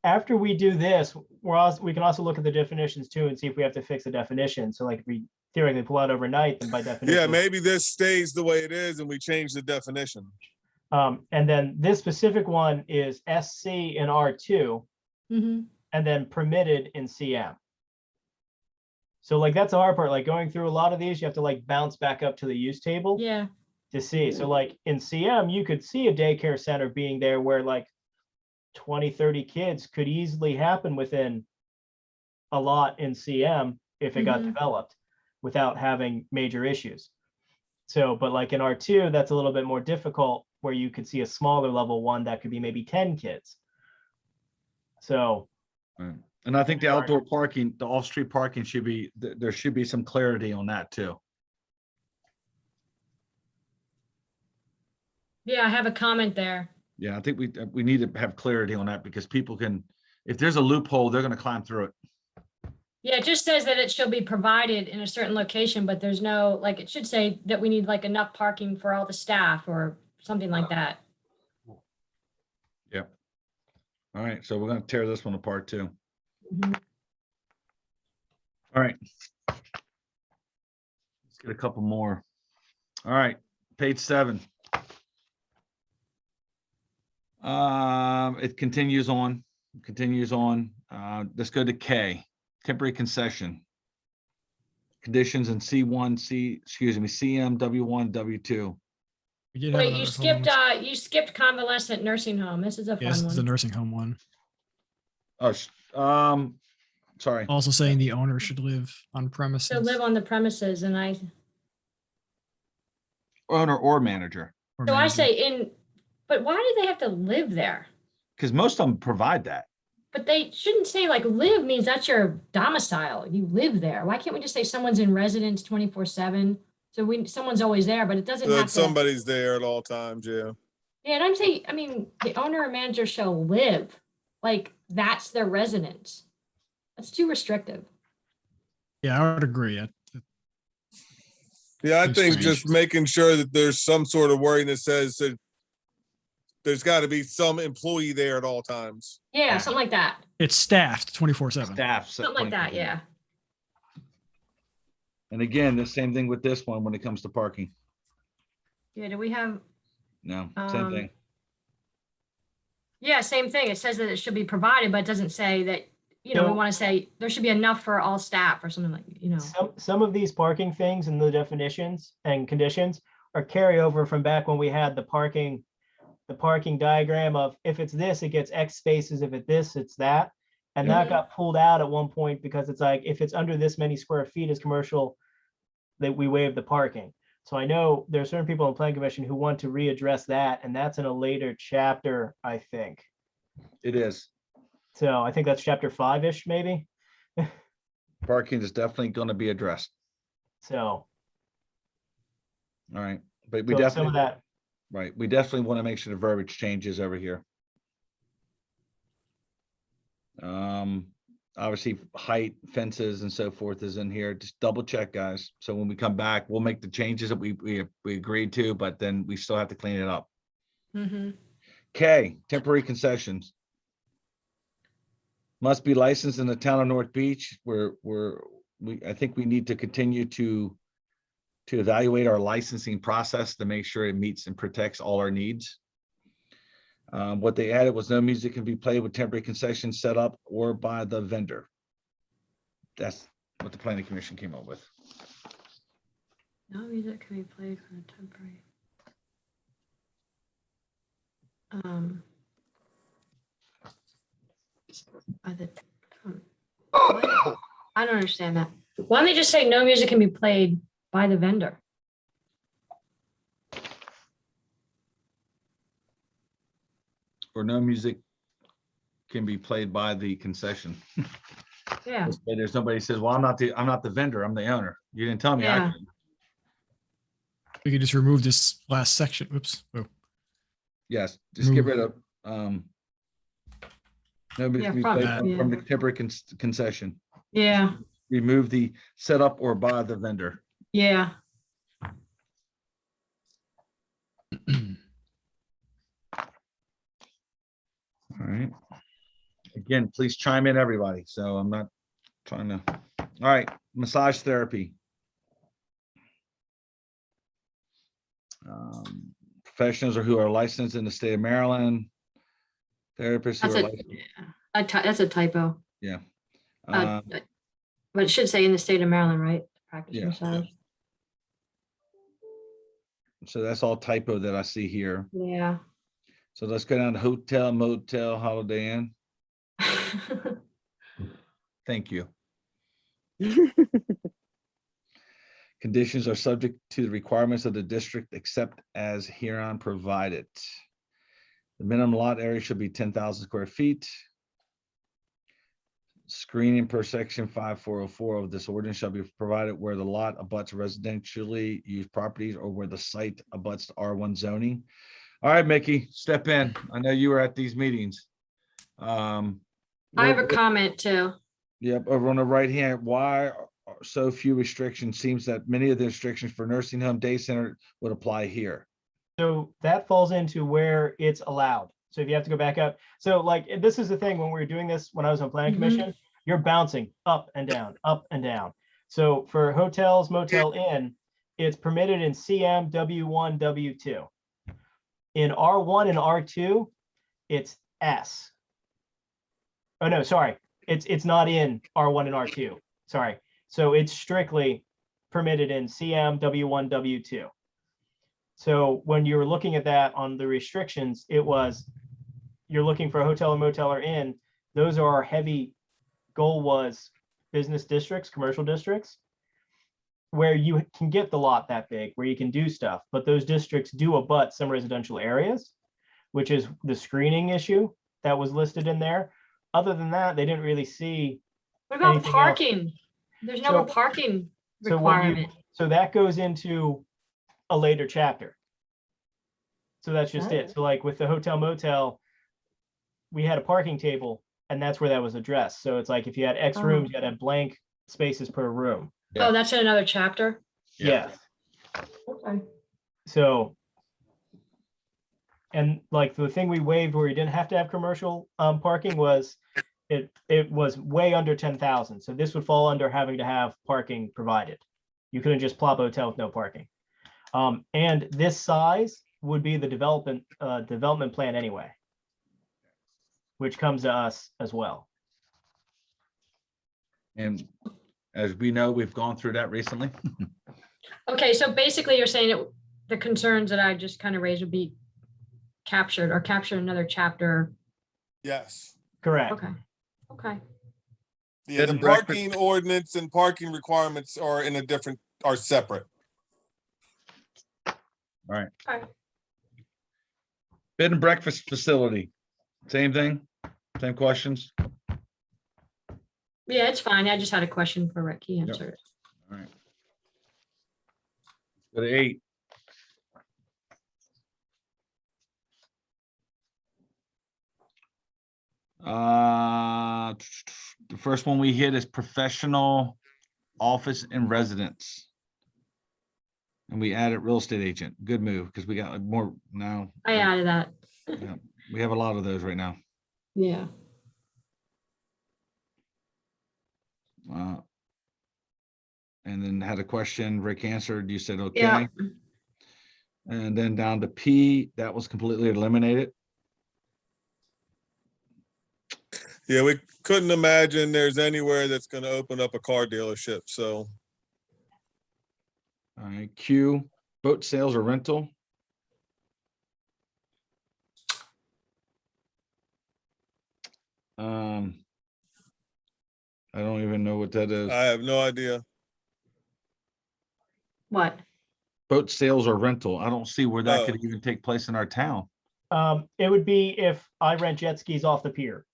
After we do this, we can also look at the definitions too and see if we have to fix the definition. So like if we theoretically pull out overnight, then by definition. Yeah, maybe this stays the way it is and we change the definition. And then this specific one is SC in R2 Mm-hmm. and then permitted in CM. So like that's the hard part, like going through a lot of these, you have to like bounce back up to the use table Yeah, to see. So like in CM, you could see a daycare center being there where like 20, 30 kids could easily happen within a lot in CM if it got Mhm. developed without having major issues. So, but like in R2, that's a little bit more difficult where you could see a smaller level one that could be maybe 10 kids. So, Right. And I think the outdoor parking, the off-street parking there should be some clarity on that too. yeah, I have a comment there. Yeah, I think we need to have clarity on that because people if there's a loophole, they're gonna climb through it. Yeah, it just says that it shall be provided in a certain location, but there's no, like, it should say that we need like enough parking for all the staff or something like that. Yep. All right, so we're gonna tear this one apart too. Mhm. All right. Let's get a couple more. All right, page 7. It continues on. Let's go to K, temporary concession. Conditions in CM, W1, W2. We did have Wait, another you skipped convalescent nursing home. This is a Yes, fun this is the one. nursing home one. Oh, sorry. Also saying the owner should live on premises. To live on the premises and Owner or manager, or so I manager. say but why do they have to live there? because most of them provide that. But they shouldn't say like live means that's your domicile. You live there. Why can't we just say someone's in residence 24/7? So someone's always there, but it doesn't have That to. somebody's there at all times, yeah. Yeah, and I'm saying, the owner or manager shall live, like that's their residence. That's too restrictive. Yeah, I would agree. Yeah, I Seems think strange. just making sure that there's some sort of wording that says that there's got to be some employee there at all times. Yeah, something like that. It's staffed 24/7. Staff. Something like that, yeah. And again, the same thing with this one when it comes to parking. Yeah, do we have, No, same thing. yeah, same thing. It says that it should be provided, but it doesn't say that, we So- want to say there should be enough for all staff or something like. Some of these parking things and the definitions and conditions are carryover from back when we had the parking diagram of if it's this, it gets X spaces, if it's this, it's that. And that got pulled out at one point because it's like, if it's under this many square feet as commercial, that we waive the parking. So I know there are certain people in the planning commission who want to readdress that, and that's in a later chapter, I think. It is. So I think that's chapter 5-ish, maybe. Parking is definitely going to be addressed. So, All right. But we so some definitely, of that, right. We definitely want to make sure the verbiage changes over here. Obviously height, fences and so forth is in here. Just double check, guys. So when we come back, we'll make the changes that we agreed to, but then we still have to clean it up. Okay, temporary concessions. Must be licensed in the town of North Beach. I think we need to continue to evaluate our licensing process to make sure it meets and protects all our needs. What they added was no music can be played with temporary concessions set up or by the vendor. That's what the planning commission came up with. No music can be played for a temporary. What? I don't understand that. Why don't they just say no music can be played by the vendor? Or no music can be played by the concession. Yeah, And there's nobody says, well, I'm not the vendor, I'm the owner. You didn't tell me. yeah. We could just remove this last section. Oops. Oh, Yes, just get Move. rid of, no music Yeah, can be from- played from the yeah. temporary concession. Yeah, Remove the set up or by the vendor. yeah. All right. Again, please chime in, everybody. So I'm not trying to, all right, massage therapy. Professionals or who are licensed in the state of Maryland. Therapists who That's are a, licensed, that's a typo. yeah. But it should say in the state of Maryland, right? Practice Yeah. massage. So that's all typo that I see here. Yeah. So let's go down to hotel, motel, Holiday Inn. Thank you. Conditions are subject to the requirements of the district except as hereon provided. The minimum lot area should be 10,000 square feet. Screening per section 5404 of this ordinance shall be provided where the lot abuts residentially used properties or where the site abuts R1 zoning. All right, Mickey, step in. I know you were at these meetings. I have a comment too. Yep, over on the right hand, why are so few restrictions? Seems that many of the restrictions for nursing home, day center would apply here. so that falls into where it's allowed. So if you have to go back up, so like, this is the thing, when we were doing this, when I was on planning Mhm. commission, you're bouncing up and down, up and down. So for hotels, motel inn, it's permitted in CM, W1, W2. In R1 and R2, it's S. Oh, no, sorry. It's not in R1 and R2. Sorry. So it's strictly permitted in CM, W1, W2. So when you were looking at that on the restrictions, it was, you're looking for a hotel or motel or inn. Those are our heavy goal was business districts, commercial districts, where you can get the lot that big, where you can do stuff, but those districts do abut some residential areas, which is the screening issue that was listed in there. Other than that, they didn't really see. What about Anything else? parking? There's no So- parking So when you, requirement. so that goes into a later chapter. So that's just it. So like with the hotel motel, we had a parking table and that's where that was addressed. So it's like, if you had X rooms, you had a blank spaces per room. Yeah. Oh, that's in another chapter? Yeah. Yes. Okay. So, and like the thing we waived where you didn't have to have commercial parking was it was way under 10,000. So this would fall under having to have parking provided. You couldn't just plop a hotel with no parking. And this size would be the development plan anyway, which comes to us as well. And as we know, we've gone through that recently. Okay, so basically you're saying that the concerns that I just kind of raised would be captured in another chapter. Yes. Correct. Okay, okay. Yeah, Bed the and breakfast. parking ordinance and parking requirements are are separate. Okay. Bed and breakfast facility, same thing, same questions. Yeah, it's fine. I just had a question for Rick. He answered it. All right. Go to 8. The first one we hit is professional office and residence. And we added real estate agent. Good move, because we got more now. I added that. Yeah, we have a lot of those right now. Yeah. And then had a question, Rick answered, you said, okay. Yeah. And then down to P, that was completely eliminated. Yeah, we couldn't imagine there's anywhere that's gonna open up a car dealership, so. All right, Q, boat sales or rental. I don't even know what that is. I have no idea. What? Boat sales or rental. I don't see where that Oh. could even take place in our town. It would be if I rent jet skis off the pier.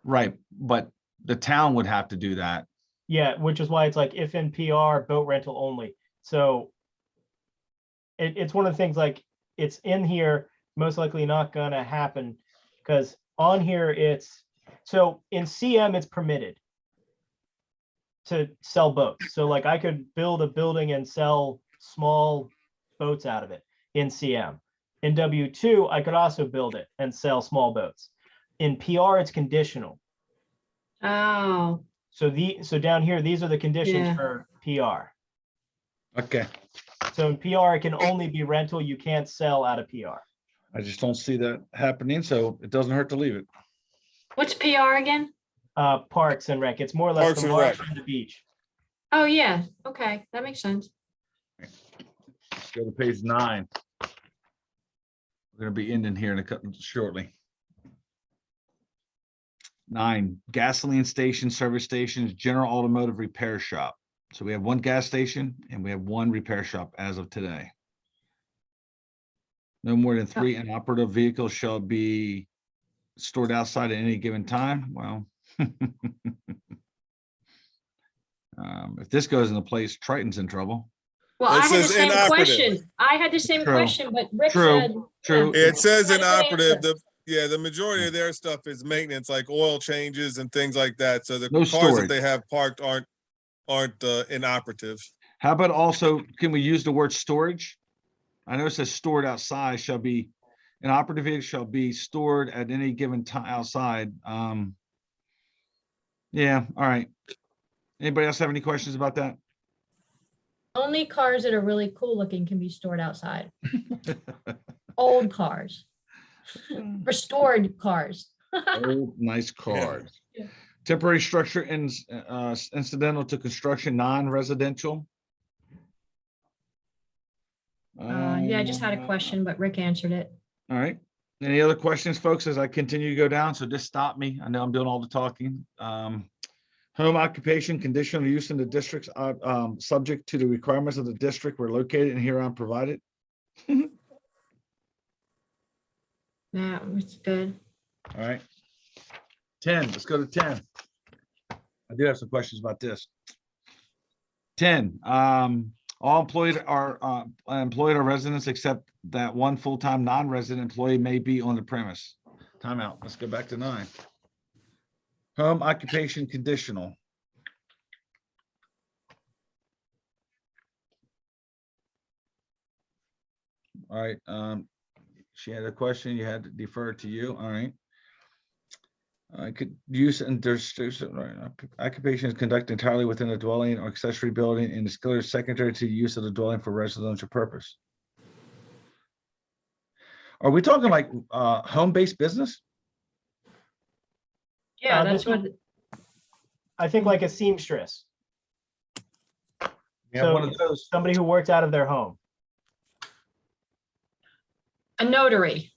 Right, but the town would have to do that. Yeah, which is why it's like if in PR, boat rental only. So it's one of the things like it's in here, most likely not gonna happen because on here so in CM it's permitted to sell boats. So like I could build a building and sell small boats out of it in CM. In W2, I could also build it and sell small boats. In PR, it's conditional. Oh, So down here, these are the conditions Yeah. for PR. Okay, So in PR, it can only be rental. You can't sell out of PR. I just don't see that happening, so it doesn't hurt to leave it. what's PR again? Parks and rec. It's more or less Parks the and marsh Rec. and the beach. Oh, yeah. Okay, that makes sense. Let's go to page 9. We're gonna be ending here in a couple shortly. 9, gasoline station, service stations, general automotive repair shop. So we have 1 gas station and we have 1 repair shop as of today. No more than 3 inoperative vehicles shall be stored outside at any given time. Well. If this goes into place, Triton's in trouble. Well, It I had the says same inoperative. question. I had the same True. question, but Rick True. said. True. Yeah, it says That's a good inoperative. answer. The majority of their stuff is maintenance, like oil changes and things like that. So the No cars storage. that they have parked aren't inoperative. How about also, can we use the word storage? I know it says stored outside shall be, an operative vehicle shall be stored at any given time outside. Yeah, all right. Anybody else have any questions about that? Only cars that are really cool looking can be stored outside. Old cars. Restored cars. Old, nice cars. Yeah. Temporary structure incidental to construction, non-residential. Yeah, I just had a question, but Rick answered it. All right. Any other questions, folks, as I continue to go down? So just stop me. I know I'm doing all the talking. Home occupation, conditional use in the districts, subject to the requirements of the district where located and hereon provided. That was good. All right. 10, let's go to 10. I do have some questions about this. 10, all employed are residents except that 1 full-time non-resident employee may be on the premise. Timeout. Let's go back to 9. Home occupation conditional. All right, she had a question, you had to defer to you, all right. I could use and there's right, occupation is conducted entirely within a dwelling or accessory building and is clearly secondary to the use of the dwelling for residential purpose. Are we talking like home-based business? Yeah, this that's what, I think like a seamstress, Yeah, So- one of those. somebody who works out of their home. a notary,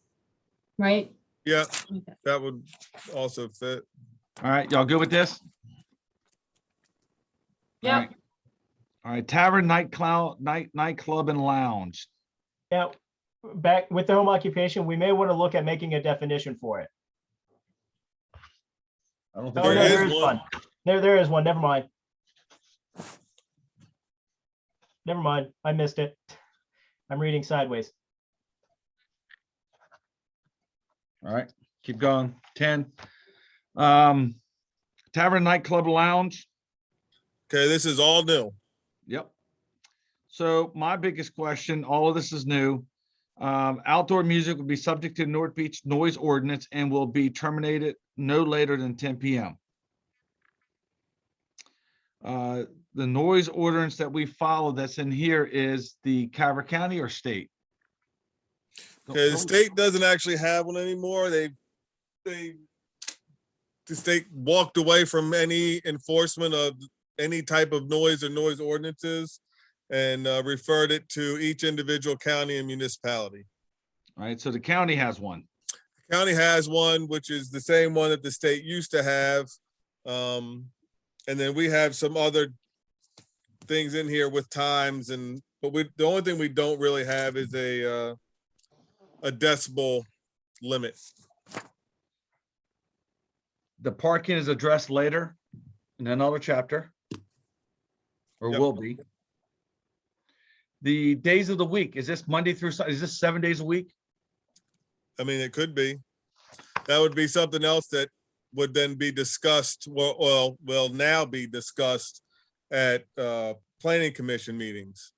right? Yeah, Okay. that would also fit. All right, y'all good with this? All Yep. right. All right, tavern, nightclub and lounge. Now, back with the home occupation, we may want to look at making a definition for it. I don't Oh, think. no, There there is is one. one. There is one. Never mind. Never mind. I missed it. I'm reading sideways. All right, keep going. 10. Tavern, nightclub, lounge. Okay, this is all new. Yep. So my biggest question, all of this is new. Outdoor music will be subject to North Beach noise ordinance and will be terminated no later than 10 p.m. The noise ordinance that we follow that's in here is the Carver County or state? Okay, the state doesn't actually have one anymore. The state walked away from any enforcement of any type of noise or noise ordinances and referred it to each individual county and municipality. All right, so the county has one. County has one, which is the same one that the state used to have. And then we have some other things in here with times but the only thing we don't really have is a decibel limit. The parking is addressed later in another chapter. Or Yep. will be. The days of the week, is this Monday through Sunday? Is this 7 days a week? I mean, it could be. That would be something else that would then be discussed, will now be discussed at planning commission meetings.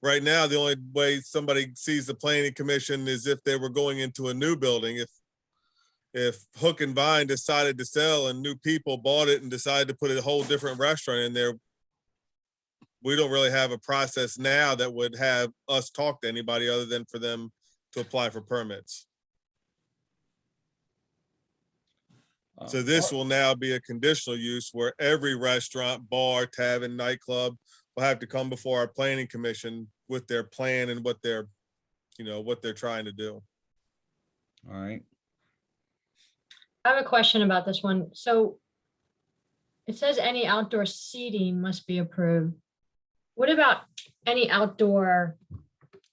Right now, the only way somebody sees the planning commission is if they were going into a new building. If Hook and Vine decided to sell and new people bought it and decided to put a whole different restaurant in there, we don't really have a process now that would have us talk to anybody other than for them to apply for permits. So this will now be a conditional use where every restaurant, bar, tavern, nightclub will have to come before our planning commission with their plan and what they're trying to do. All right. I have a question about this one. So it says any outdoor seating must be approved. What about any outdoor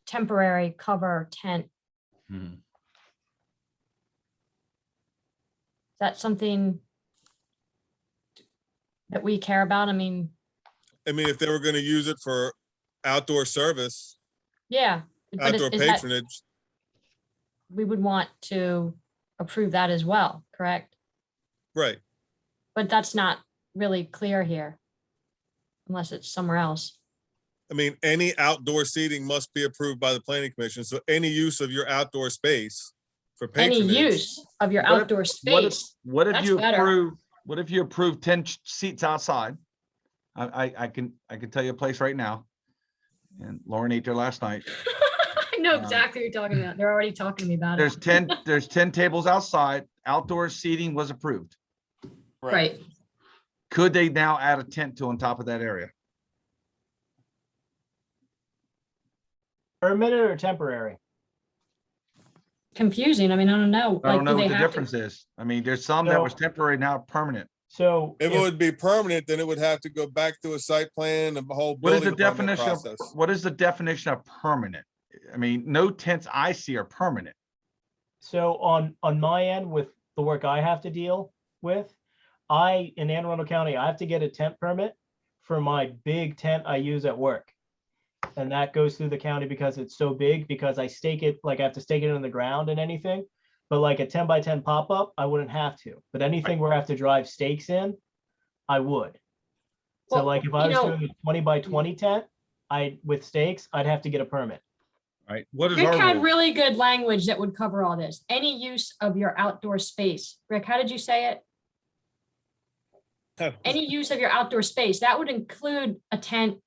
temporary cover tent? Hmm. Is that something that we care about? I mean, If they were going to use it for outdoor service, yeah. But outdoor is that, patronage, we would want to approve that as well, correct? right? But that's not really clear here. Unless it's somewhere else. Any outdoor seating must be approved by the planning commission. So any use of your outdoor space for Any patronage. use of your What if- outdoor What if, space. what if That's you better. approve, what if you approve 10 seats outside? I can tell you a place right now. And Lauren ate there last night. I know exactly what you're talking about. They're already talking to me about it. There's 10 tables outside. Outdoor seating was approved. Right. Could they now add a tent to on top of that area? Permitted or temporary? Confusing. I mean, I don't know. I Like, don't know do what they the have to? difference is. There's some that was So- temporary, now permanent. So If it would be permanent, then it would have to go back to a site plan, a whole What is the building permit definition of, process. what is the definition of permanent? No tents I see are permanent. So on my end with the work I have to deal with, in Anne Arundel County, I have to get a tent permit for my big tent I use at work. And that goes through the county because it's so big, because I stake it, like I have to stake it in the ground and anything. But like a 10 by 10 pop-up, I wouldn't have to. But anything where I have to drive stakes in, I would. So Well, like if I you was know- doing a 20 by 20 tent, with stakes, I'd have to get a permit. All right, what is Rick our had rule? really good language that would cover all this. Any use of your outdoor space. Rick, how did you say it? Any use of your outdoor space. That would include a tent,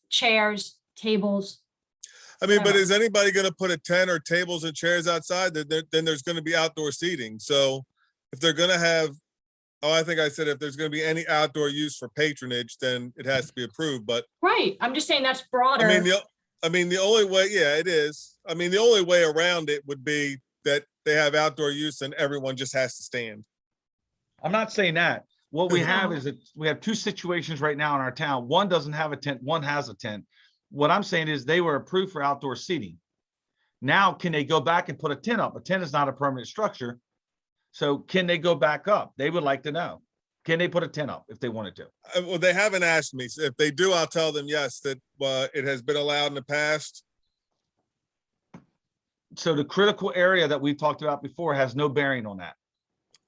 chairs, tables. I mean, but whatever. is anybody gonna put a tent or tables and chairs outside? Then there's gonna be outdoor seating. So if they're gonna have, oh, I think I said if there's gonna be any outdoor use for patronage, then it has to be approved. But Right, I'm just saying that's broader. I mean, the only way, yeah, it is. I mean, the only way around it would be that they have outdoor use and everyone just has to stand. I'm not saying that. What we have is that we have two situations right now in our town. One doesn't have a tent, one has a tent. What I'm saying is they were approved for outdoor seating. Now, can they go back and put a tent up? A tent is not a permanent structure. So can they go back up? They would like to know. Can they put a tent up if they wanted to? Well, they haven't asked me. So if they do, I'll tell them yes, that it has been allowed in the past. So the critical area that we talked about before has no bearing on that.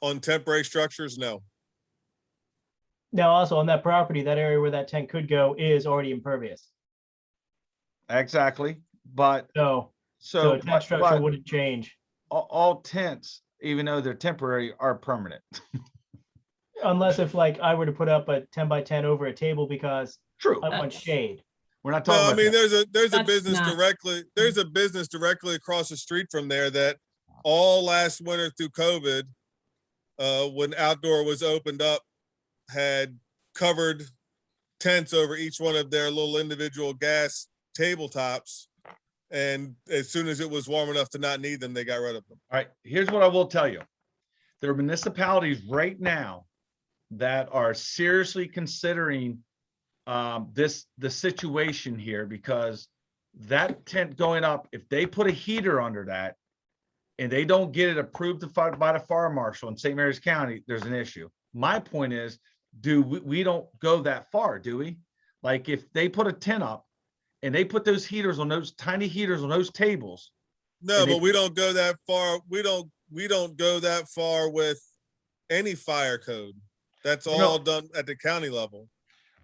On temporary structures, no. Now, also on that property, that area where that tent could go is already impervious. Exactly. But So so tent structure wouldn't change all tents, even though they're temporary, are permanent. unless if like I were to put up a 10 by 10 over a table because True. I want shade. We're not No, talking I about mean, that. there's a That's business not- directly across the street from there that all last winter through COVID, when outdoor was opened up, had covered tents over each one of their little individual gas tabletops. And as soon as it was warm enough to not need them, they got rid of them. All right, here's what I will tell you. There are municipalities right now that are seriously considering the situation here, because that tent going up, if they put a heater under that and they don't get it approved by the fire marshal in St. Mary's County, there's an issue. My point is, we don't go that far, do we? Like if they put a tent up and they put those heaters on those tiny heaters on those tables. No, And but we don't go that far. We don't go that far with any fire code. That's all done at the county level.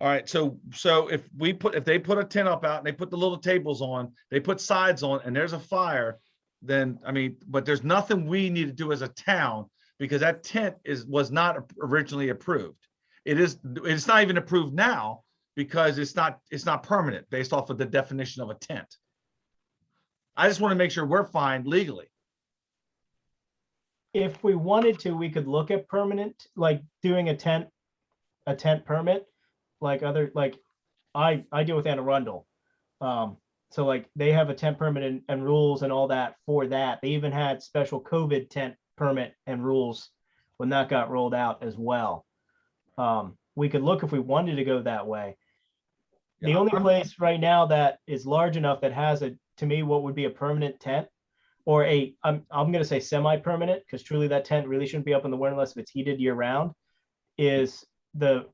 All right, so if they put a tent up out and they put the little tables on, they put sides on, and there's a fire, then I mean, but there's nothing we need to do as a town because that tent was not originally approved. It's not even approved now because it's not permanent based off of the definition of a tent. I just want to make sure we're fine legally. If we wanted to, we could look at permanent, like doing a tent permit, like I deal with Anne Arundel. So like they have a tent permit and rules and all that for that. They even had special COVID tent permit and rules when that got rolled out as well. We could look if we wanted to go that way. The only place right now that is large enough that has to me, what would be a permanent tent or I'm going to say semi-permanent, because truly that tent really shouldn't be up in the winter unless if it's heated year round, is the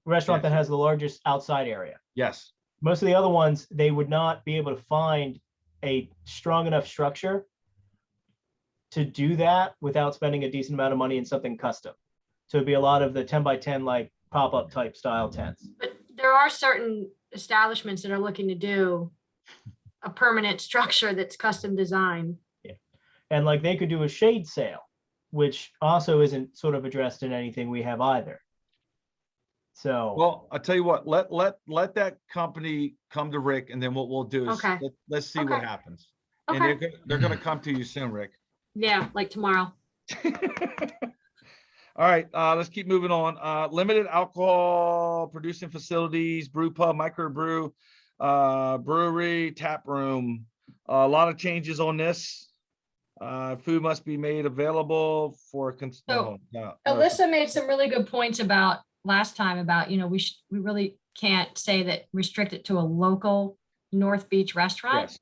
restaurant that has the largest outside area. Yes. Most of the other ones, they would not be able to find a strong enough structure to do that without spending a decent amount of money in something custom. So it'd be a lot of the 10 by 10 like pop-up type style tents. But there are certain establishments that are looking to do a permanent structure that's custom designed. Yeah. And like they could do a shade sale, which also isn't sort of addressed in anything we have either. So Well, I'll tell you what, let that company come to Rick, and then what we'll do is Okay. let's see what Okay. happens. And Okay, they're gonna come to you soon, Rick. yeah, like tomorrow. All right, let's keep moving on. Limited alcohol producing facilities, brew pub, microbrew, brewery, tap room. A lot of changes on this. Food must be made available for. Alyssa made some really good points about last time about, we really can't say that restrict it to a local North Beach restaurant. Yes.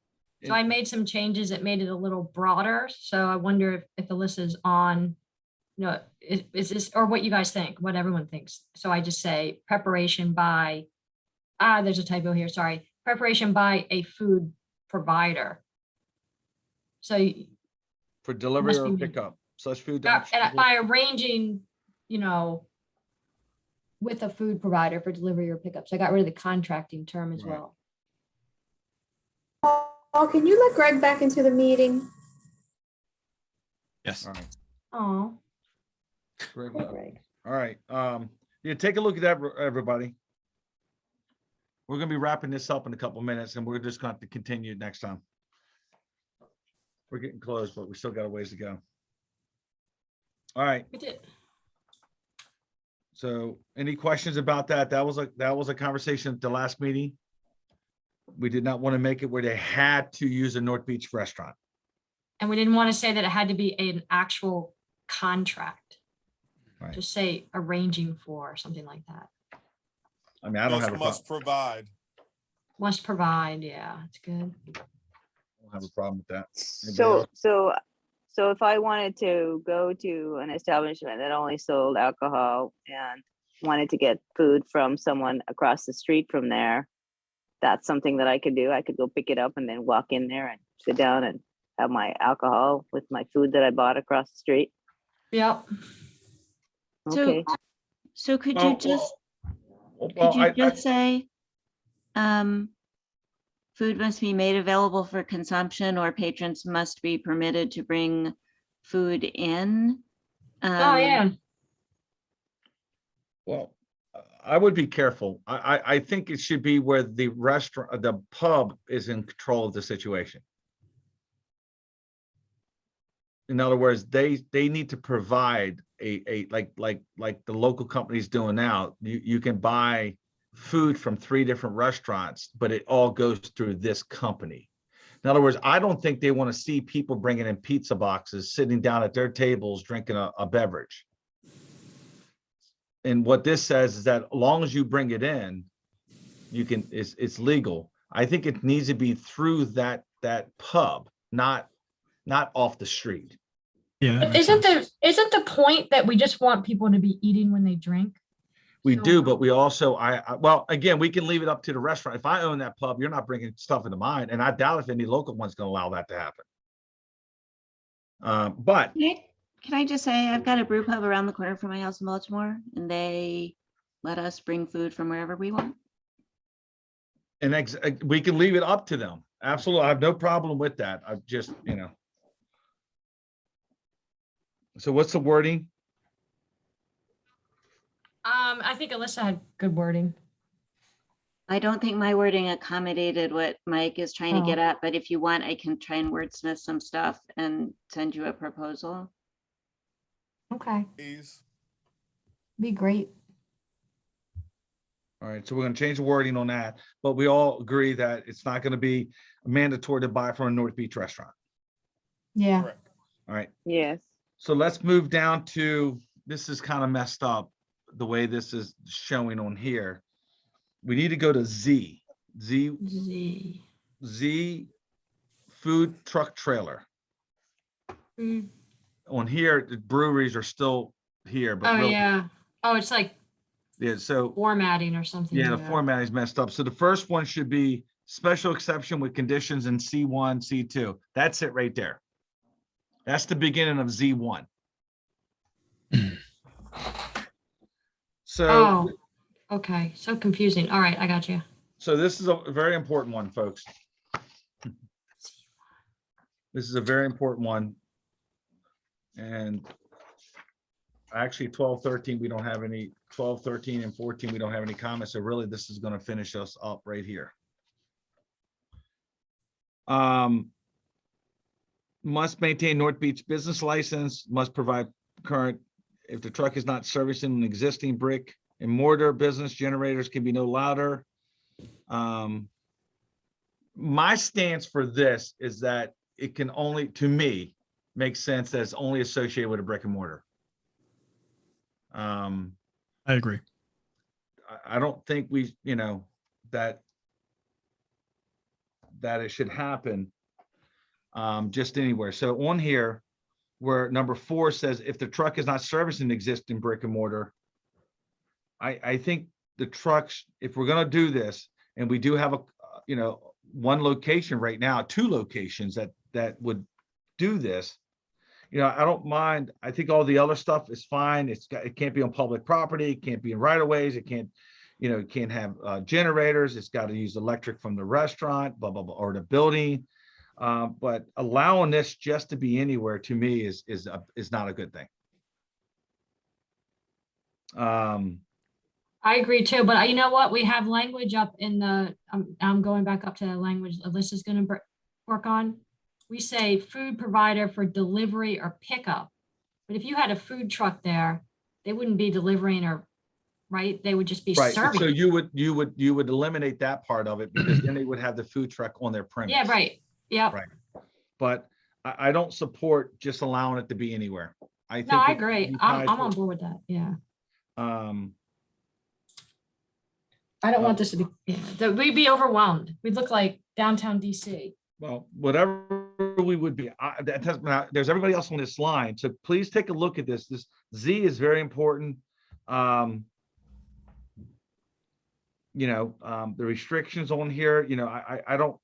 So I made some changes that made it a little broader. So I wonder if Alyssa's on, is this, or what you guys think, what everyone thinks. So I just say preparation by, there's a typo here, sorry. Preparation by a food provider. So For delivery must or be- pickup, such food. and by arranging, with a food provider for delivery or pickup. So I got rid of the contracting term as Right. well. Paul, can you let Greg back into the meeting? Yes. All right. Oh, Greg, Greg. all right, yeah, take a look at that, everybody. We're gonna be wrapping this up in a couple minutes and we're just going to have to continue next time. We're getting close, but we still got a ways to go. All right, we did. so any questions about that? That was a conversation at the last meeting. We did not want to make it where they had to use a North Beach restaurant. And we didn't want to say that it had to be an actual contract. Right. Just say arranging for or something like that. I mean, I don't Just have a must problem. provide. Must provide, yeah, it's good. I don't have a problem with that. Anybody So, else? so if I wanted to go to an establishment that only sold alcohol and wanted to get food from someone across the street from there, that's something that I could do. I could go pick it up and then walk in there and sit down and have my alcohol with my food that I bought across the street. Yep. Okay. So could Well, you just, well, could you just say, food must be made available for consumption or patrons must be permitted to bring food in? Oh, yeah. Well, I would be careful. I think it should be where the restaurant, the pub is in control of the situation. In other words, they need to provide like the local company's doing now. You can buy food from 3 different restaurants, but it all goes through this company. In other words, I don't think they want to see people bringing in pizza boxes, sitting down at their tables, drinking a beverage. And what this says is that as long as you bring it in, you can, it's legal. I think it needs to be through that pub, not off the street. Yeah. that But makes isn't sense. the point that we just want people to be eating when they drink? We So- do, but we also, well, again, we can leave it up to the restaurant. If I own that pub, you're not bringing stuff into mine, and I doubt if any local one's gonna allow that to happen. But Can I just say, I've got a brew pub around the corner from my house in Baltimore, and they let us bring food from wherever we want. and we can leave it up to them. Absolutely, I have no problem with that. I've just, So what's the wording? I think Alyssa had good wording. I don't think my wording accommodated what Mike is trying to get at, but if you want, I can try and wordsmith some stuff and send you a proposal. Okay, Please. be great. All right, so we're gonna change the wording on that, but we all agree that it's not gonna be mandatory to buy from a North Beach restaurant. Yeah. Correct. All right, Yes. so let's move down to, this is kind of messed up, the way this is showing on here. We need to go to Z food truck trailer. Mm. On here, the breweries are still here, but Oh, really, yeah. Oh, it's like yeah, so formatting or something. yeah, the like that. format is messed up. So the first one should be special exception with conditions in C1, C2. That's it right there. That's the beginning of Z1. So, Oh, okay. So confusing. All right, I got you. so this is a very important one, folks. This is a very important one. And actually 12, 13, we don't have any, 12, 13 and 14, we don't have any comments. So really, this is going to finish us up right here. Must maintain North Beach business license, must provide current, if the truck is not servicing an existing brick and mortar business, generators can be no louder. My stance for this is that it can only, to me, make sense that it's only associated with a brick and mortar. I agree. I don't think we, that it should happen just anywhere. So on here, where number 4 says, if the truck is not servicing existing brick and mortar, I think the trucks, if we're gonna do this, and we do have a, one location right now, 2 locations that would do this, I don't mind. I think all the other stuff is fine. It can't be on public property. It can't be in right of ways. It can't, it can't have generators. It's got to use electric from the restaurant, blah, blah, blah, or the building. But allowing this just to be anywhere to me is not a good thing. I agree too, but you know what? We have language up in the, I'm going back up to the language Alyssa's gonna work on. We say food provider for delivery or pickup. But if you had a food truck there, they wouldn't be delivering or, right? They would just be Right, serving. so you would eliminate that part of it because then they would have the food truck on their premise. Yeah, right. Yeah. Right. But I don't support just allowing it to be anywhere. I think No, I it should agree. be I'm tied on to- board with that. Yeah. I don't Uh, want this to be, we'd be overwhelmed. We'd look like downtown DC. Well, whatever we would be, now, there's everybody else on this line, so please take a look at this. This Z is very important. The restrictions on here, I don't,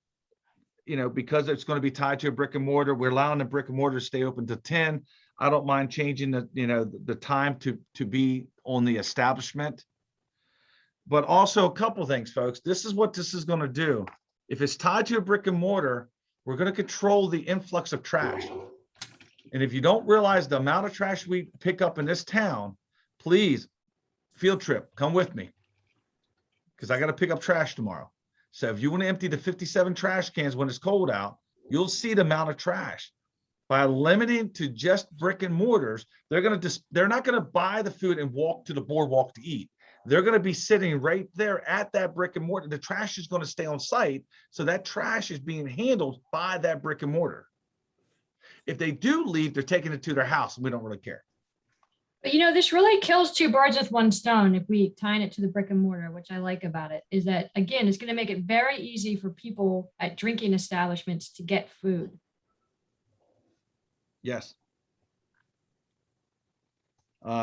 because it's going to be tied to a brick and mortar, we're allowing the brick and mortar to stay open to 10. I don't mind changing the time to be on the establishment. But also a couple things, folks. This is what this is going to do. If it's tied to a brick and mortar, we're going to control the influx of trash. And if you don't realize the amount of trash we pick up in this town, please, field trip, come with me. Because I got to pick up trash tomorrow. So if you want to empty the 57 trash cans when it's cold out, you'll see the amount of trash. By limiting to just brick and mortars, they're not going to buy the food and walk to the boardwalk to eat. They're going to be sitting right there at that brick and mortar. The trash is going to stay on site. So that trash is being handled by that brick and mortar. If they do leave, they're taking it to their house and we don't really care. But this really kills two birds with one stone if we tie it to the brick and mortar, which I like about it, is that, again, it's going to make it very easy for people at drinking establishments to get food. Yes.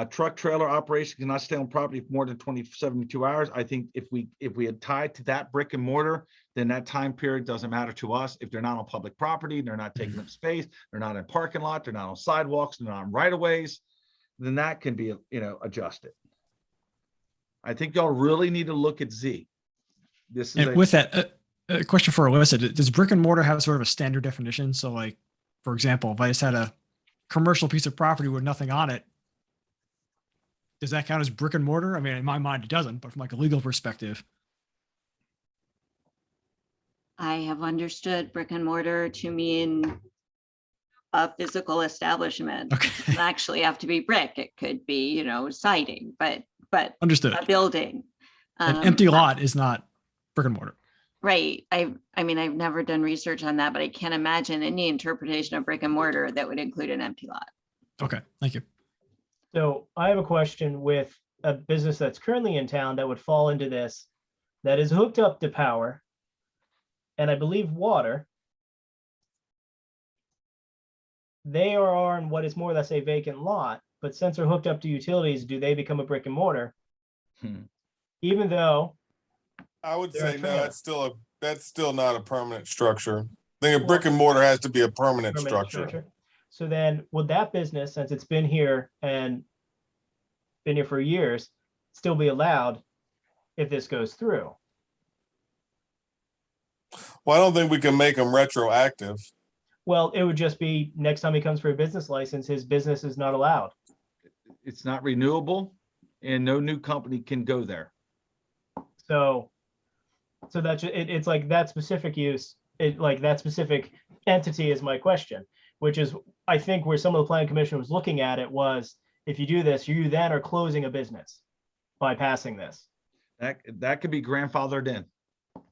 Truck trailer operation cannot stay on property for more than 72 hours. I think if we had tied to that brick and mortar, then that time period doesn't matter to us. If they're not on public property, they're not taking up space, they're not in parking lot, they're not on sidewalks, they're not on right of ways, then that can be, adjusted. I think y'all really need to look at Z. This is And with that, a question for Alyssa, does brick and mortar have sort of a standard definition? So like, for example, if I just had a commercial piece of property with nothing on it, does that count as brick and mortar? I mean, in my mind, it doesn't, but from like a legal perspective. I have understood brick and mortar to mean a physical establishment. Okay. It doesn't actually have to be brick. It could be, siding, but Understood. a building. An empty lot is not brick and mortar. Right. I mean, I've never done research on that, but I can't imagine any interpretation of brick and mortar that would include an empty lot. Okay, thank you. So I have a question with a business that's currently in town that would fall into this, that is hooked up to power, and I believe water. They are on what is more or less a vacant lot, but since they're hooked up to utilities, do they become a brick and mortar? Even though I would They're a say no, trailer. that's still not a permanent structure. I think a brick and mortar has to be a permanent permanent structure. So then would that business, since it's been here and been here for years, still be allowed if this goes through? Well, I don't think we can make them retroactive. Well, it would just be next time he comes for a business license, his business is not allowed. It's not renewable and no new company can go there. So that's it's like that specific use, like that specific entity is my question, which is, I think where some of the planning commission was looking at it was, if you do this, you then are closing a business by passing this. That could be grandfathered in.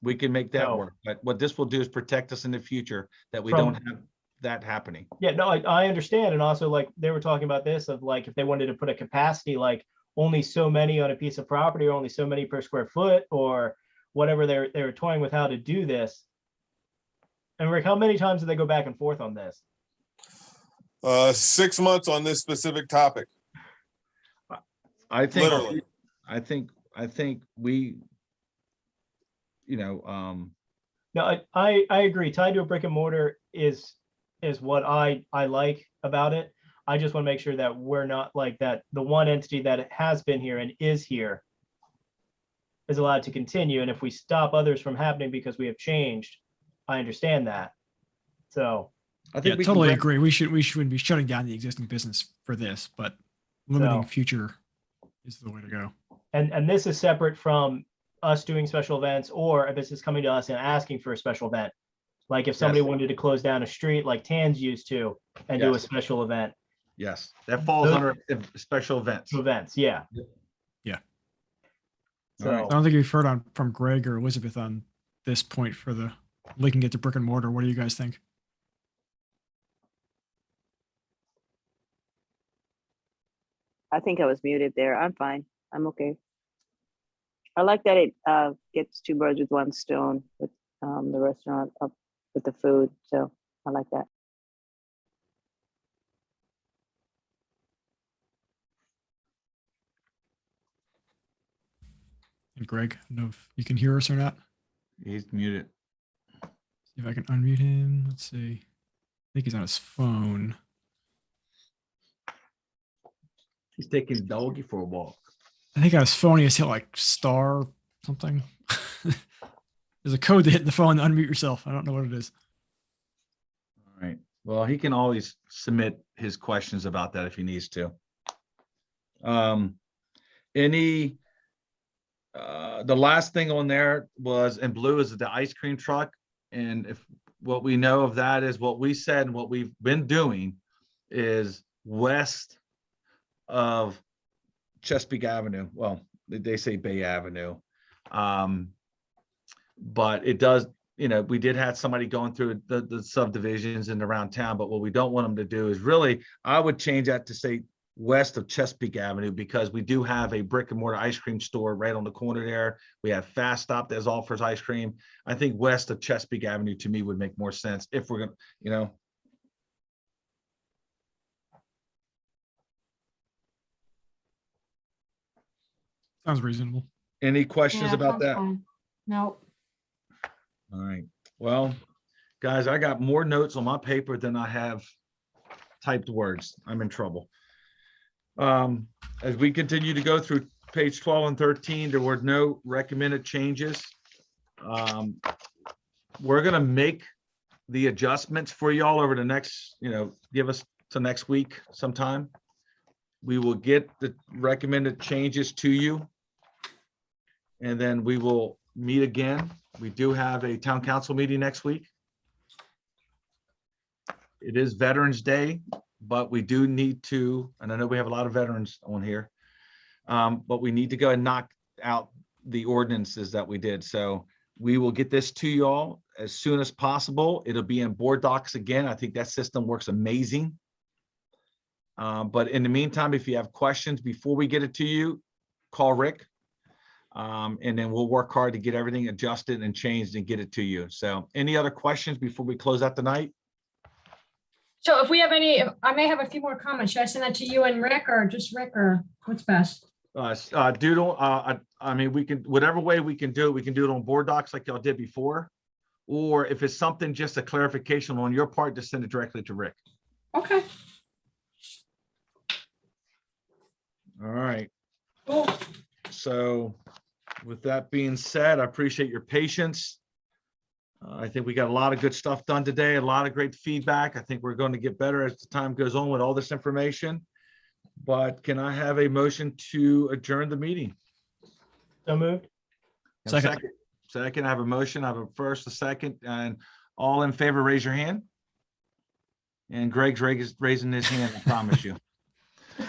We can make that No. work. But what this will do is protect us in the future that we From- don't have that happening. Yeah, no, I understand. And also like they were talking about this of like, if they wanted to put a capacity, like only so many on a piece of property or only so many per square foot or whatever they were toying with how to do this. And Rick, how many times did they go back and forth on this? 6 months on this specific topic. I think, Literally. I think we, No, I agree. Tied to a brick and mortar is what I like about it. I just want to make sure that we're not like that. The one entity that has been here and is here is allowed to continue. And if we stop others from happening because we have changed, I understand that. So, I Yeah, think we can totally grant- agree. We shouldn't be shutting down the existing business for this, but limiting So- future is the way to go. and this is separate from us doing special events or a business coming to us and asking for a special event. Like if somebody Yes. wanted to close down a street like Tan's used to and do a Yes. special event, Yes, that falls Those- under special events. to events, yeah. Yeah. So, All right. I don't think we've heard from Greg or Elizabeth on this point for the linking it to brick and mortar. What do you guys think? I think I was muted there. I'm fine. I'm okay. I like that it gets two birds with one stone with the restaurant up with the food. So I like that. And Greg, I don't know if you can hear us or not. He's muted. See if I can unmute him. Let's see. I think he's on his phone. He's taking his doggy for a walk. I think on his phone he has hit like star something. There's a code to hit the phone to unmute yourself. I don't know what it is. All right. Well, he can always submit his questions about that if he needs to. The last thing on there was in blue is the ice cream truck. And if what we know of that is what we said and what we've been doing is west of Chesapeake Avenue. Well, they say Bay Avenue. But it does, we did have somebody going through the subdivisions and around town, but what we don't want them to do is really, I would change that to say west of Chesapeake Avenue, because we do have a brick and mortar ice cream store right on the corner there. We have Fast Stop that offers ice cream. I think west of Chesapeake Avenue to me would make more sense if we're gonna, Sounds reasonable. Any questions about that? No. All right, well, guys, I got more notes on my paper than I have typed words. I'm in trouble. As we continue to go through page 12 and 13, there were no recommended changes. We're gonna make the adjustments for y'all over the next, give us to next week sometime. We will get the recommended changes to you. And then we will meet again. We do have a town council meeting next week. It is Veterans Day, but we do need to, and I know we have a lot of veterans on here, but we need to go and knock out the ordinances that we did. So we will get this to y'all as soon as possible. It'll be in board docs again. I think that system works amazing. But in the meantime, if you have questions before we get it to you, call Rick. And then we'll work hard to get everything adjusted and changed and get it to you. So any other questions before we close out the night? So if we have any, I may have a few more comments. Should I send that to you and Rick, or just Rick, or what's best? Doodle, I mean, we can, whatever way we can do it on board docs like y'all did before. Or if it's something, just a clarification on your part, just send it directly to Rick. Okay. All right. Cool. So with that being said, I appreciate your patience. I think we got a lot of good stuff done today, a lot of great feedback. I think we're going to get better as the time goes on with all this information. But can I have a motion to adjourn the meeting? So moved. Second. Second, I have a motion. I have a first, a second, and all in favor, raise your hand. And Greg's raising his hand, I promise you.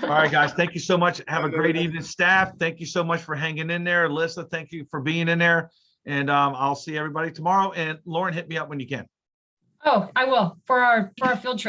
All right, guys, thank you so much. Have a great evening, staff. Thank you so much for hanging in there. Alyssa, thank you for being in there. And I'll see everybody tomorrow. And Lauren, hit me up when you can. Oh, I will for our field trip.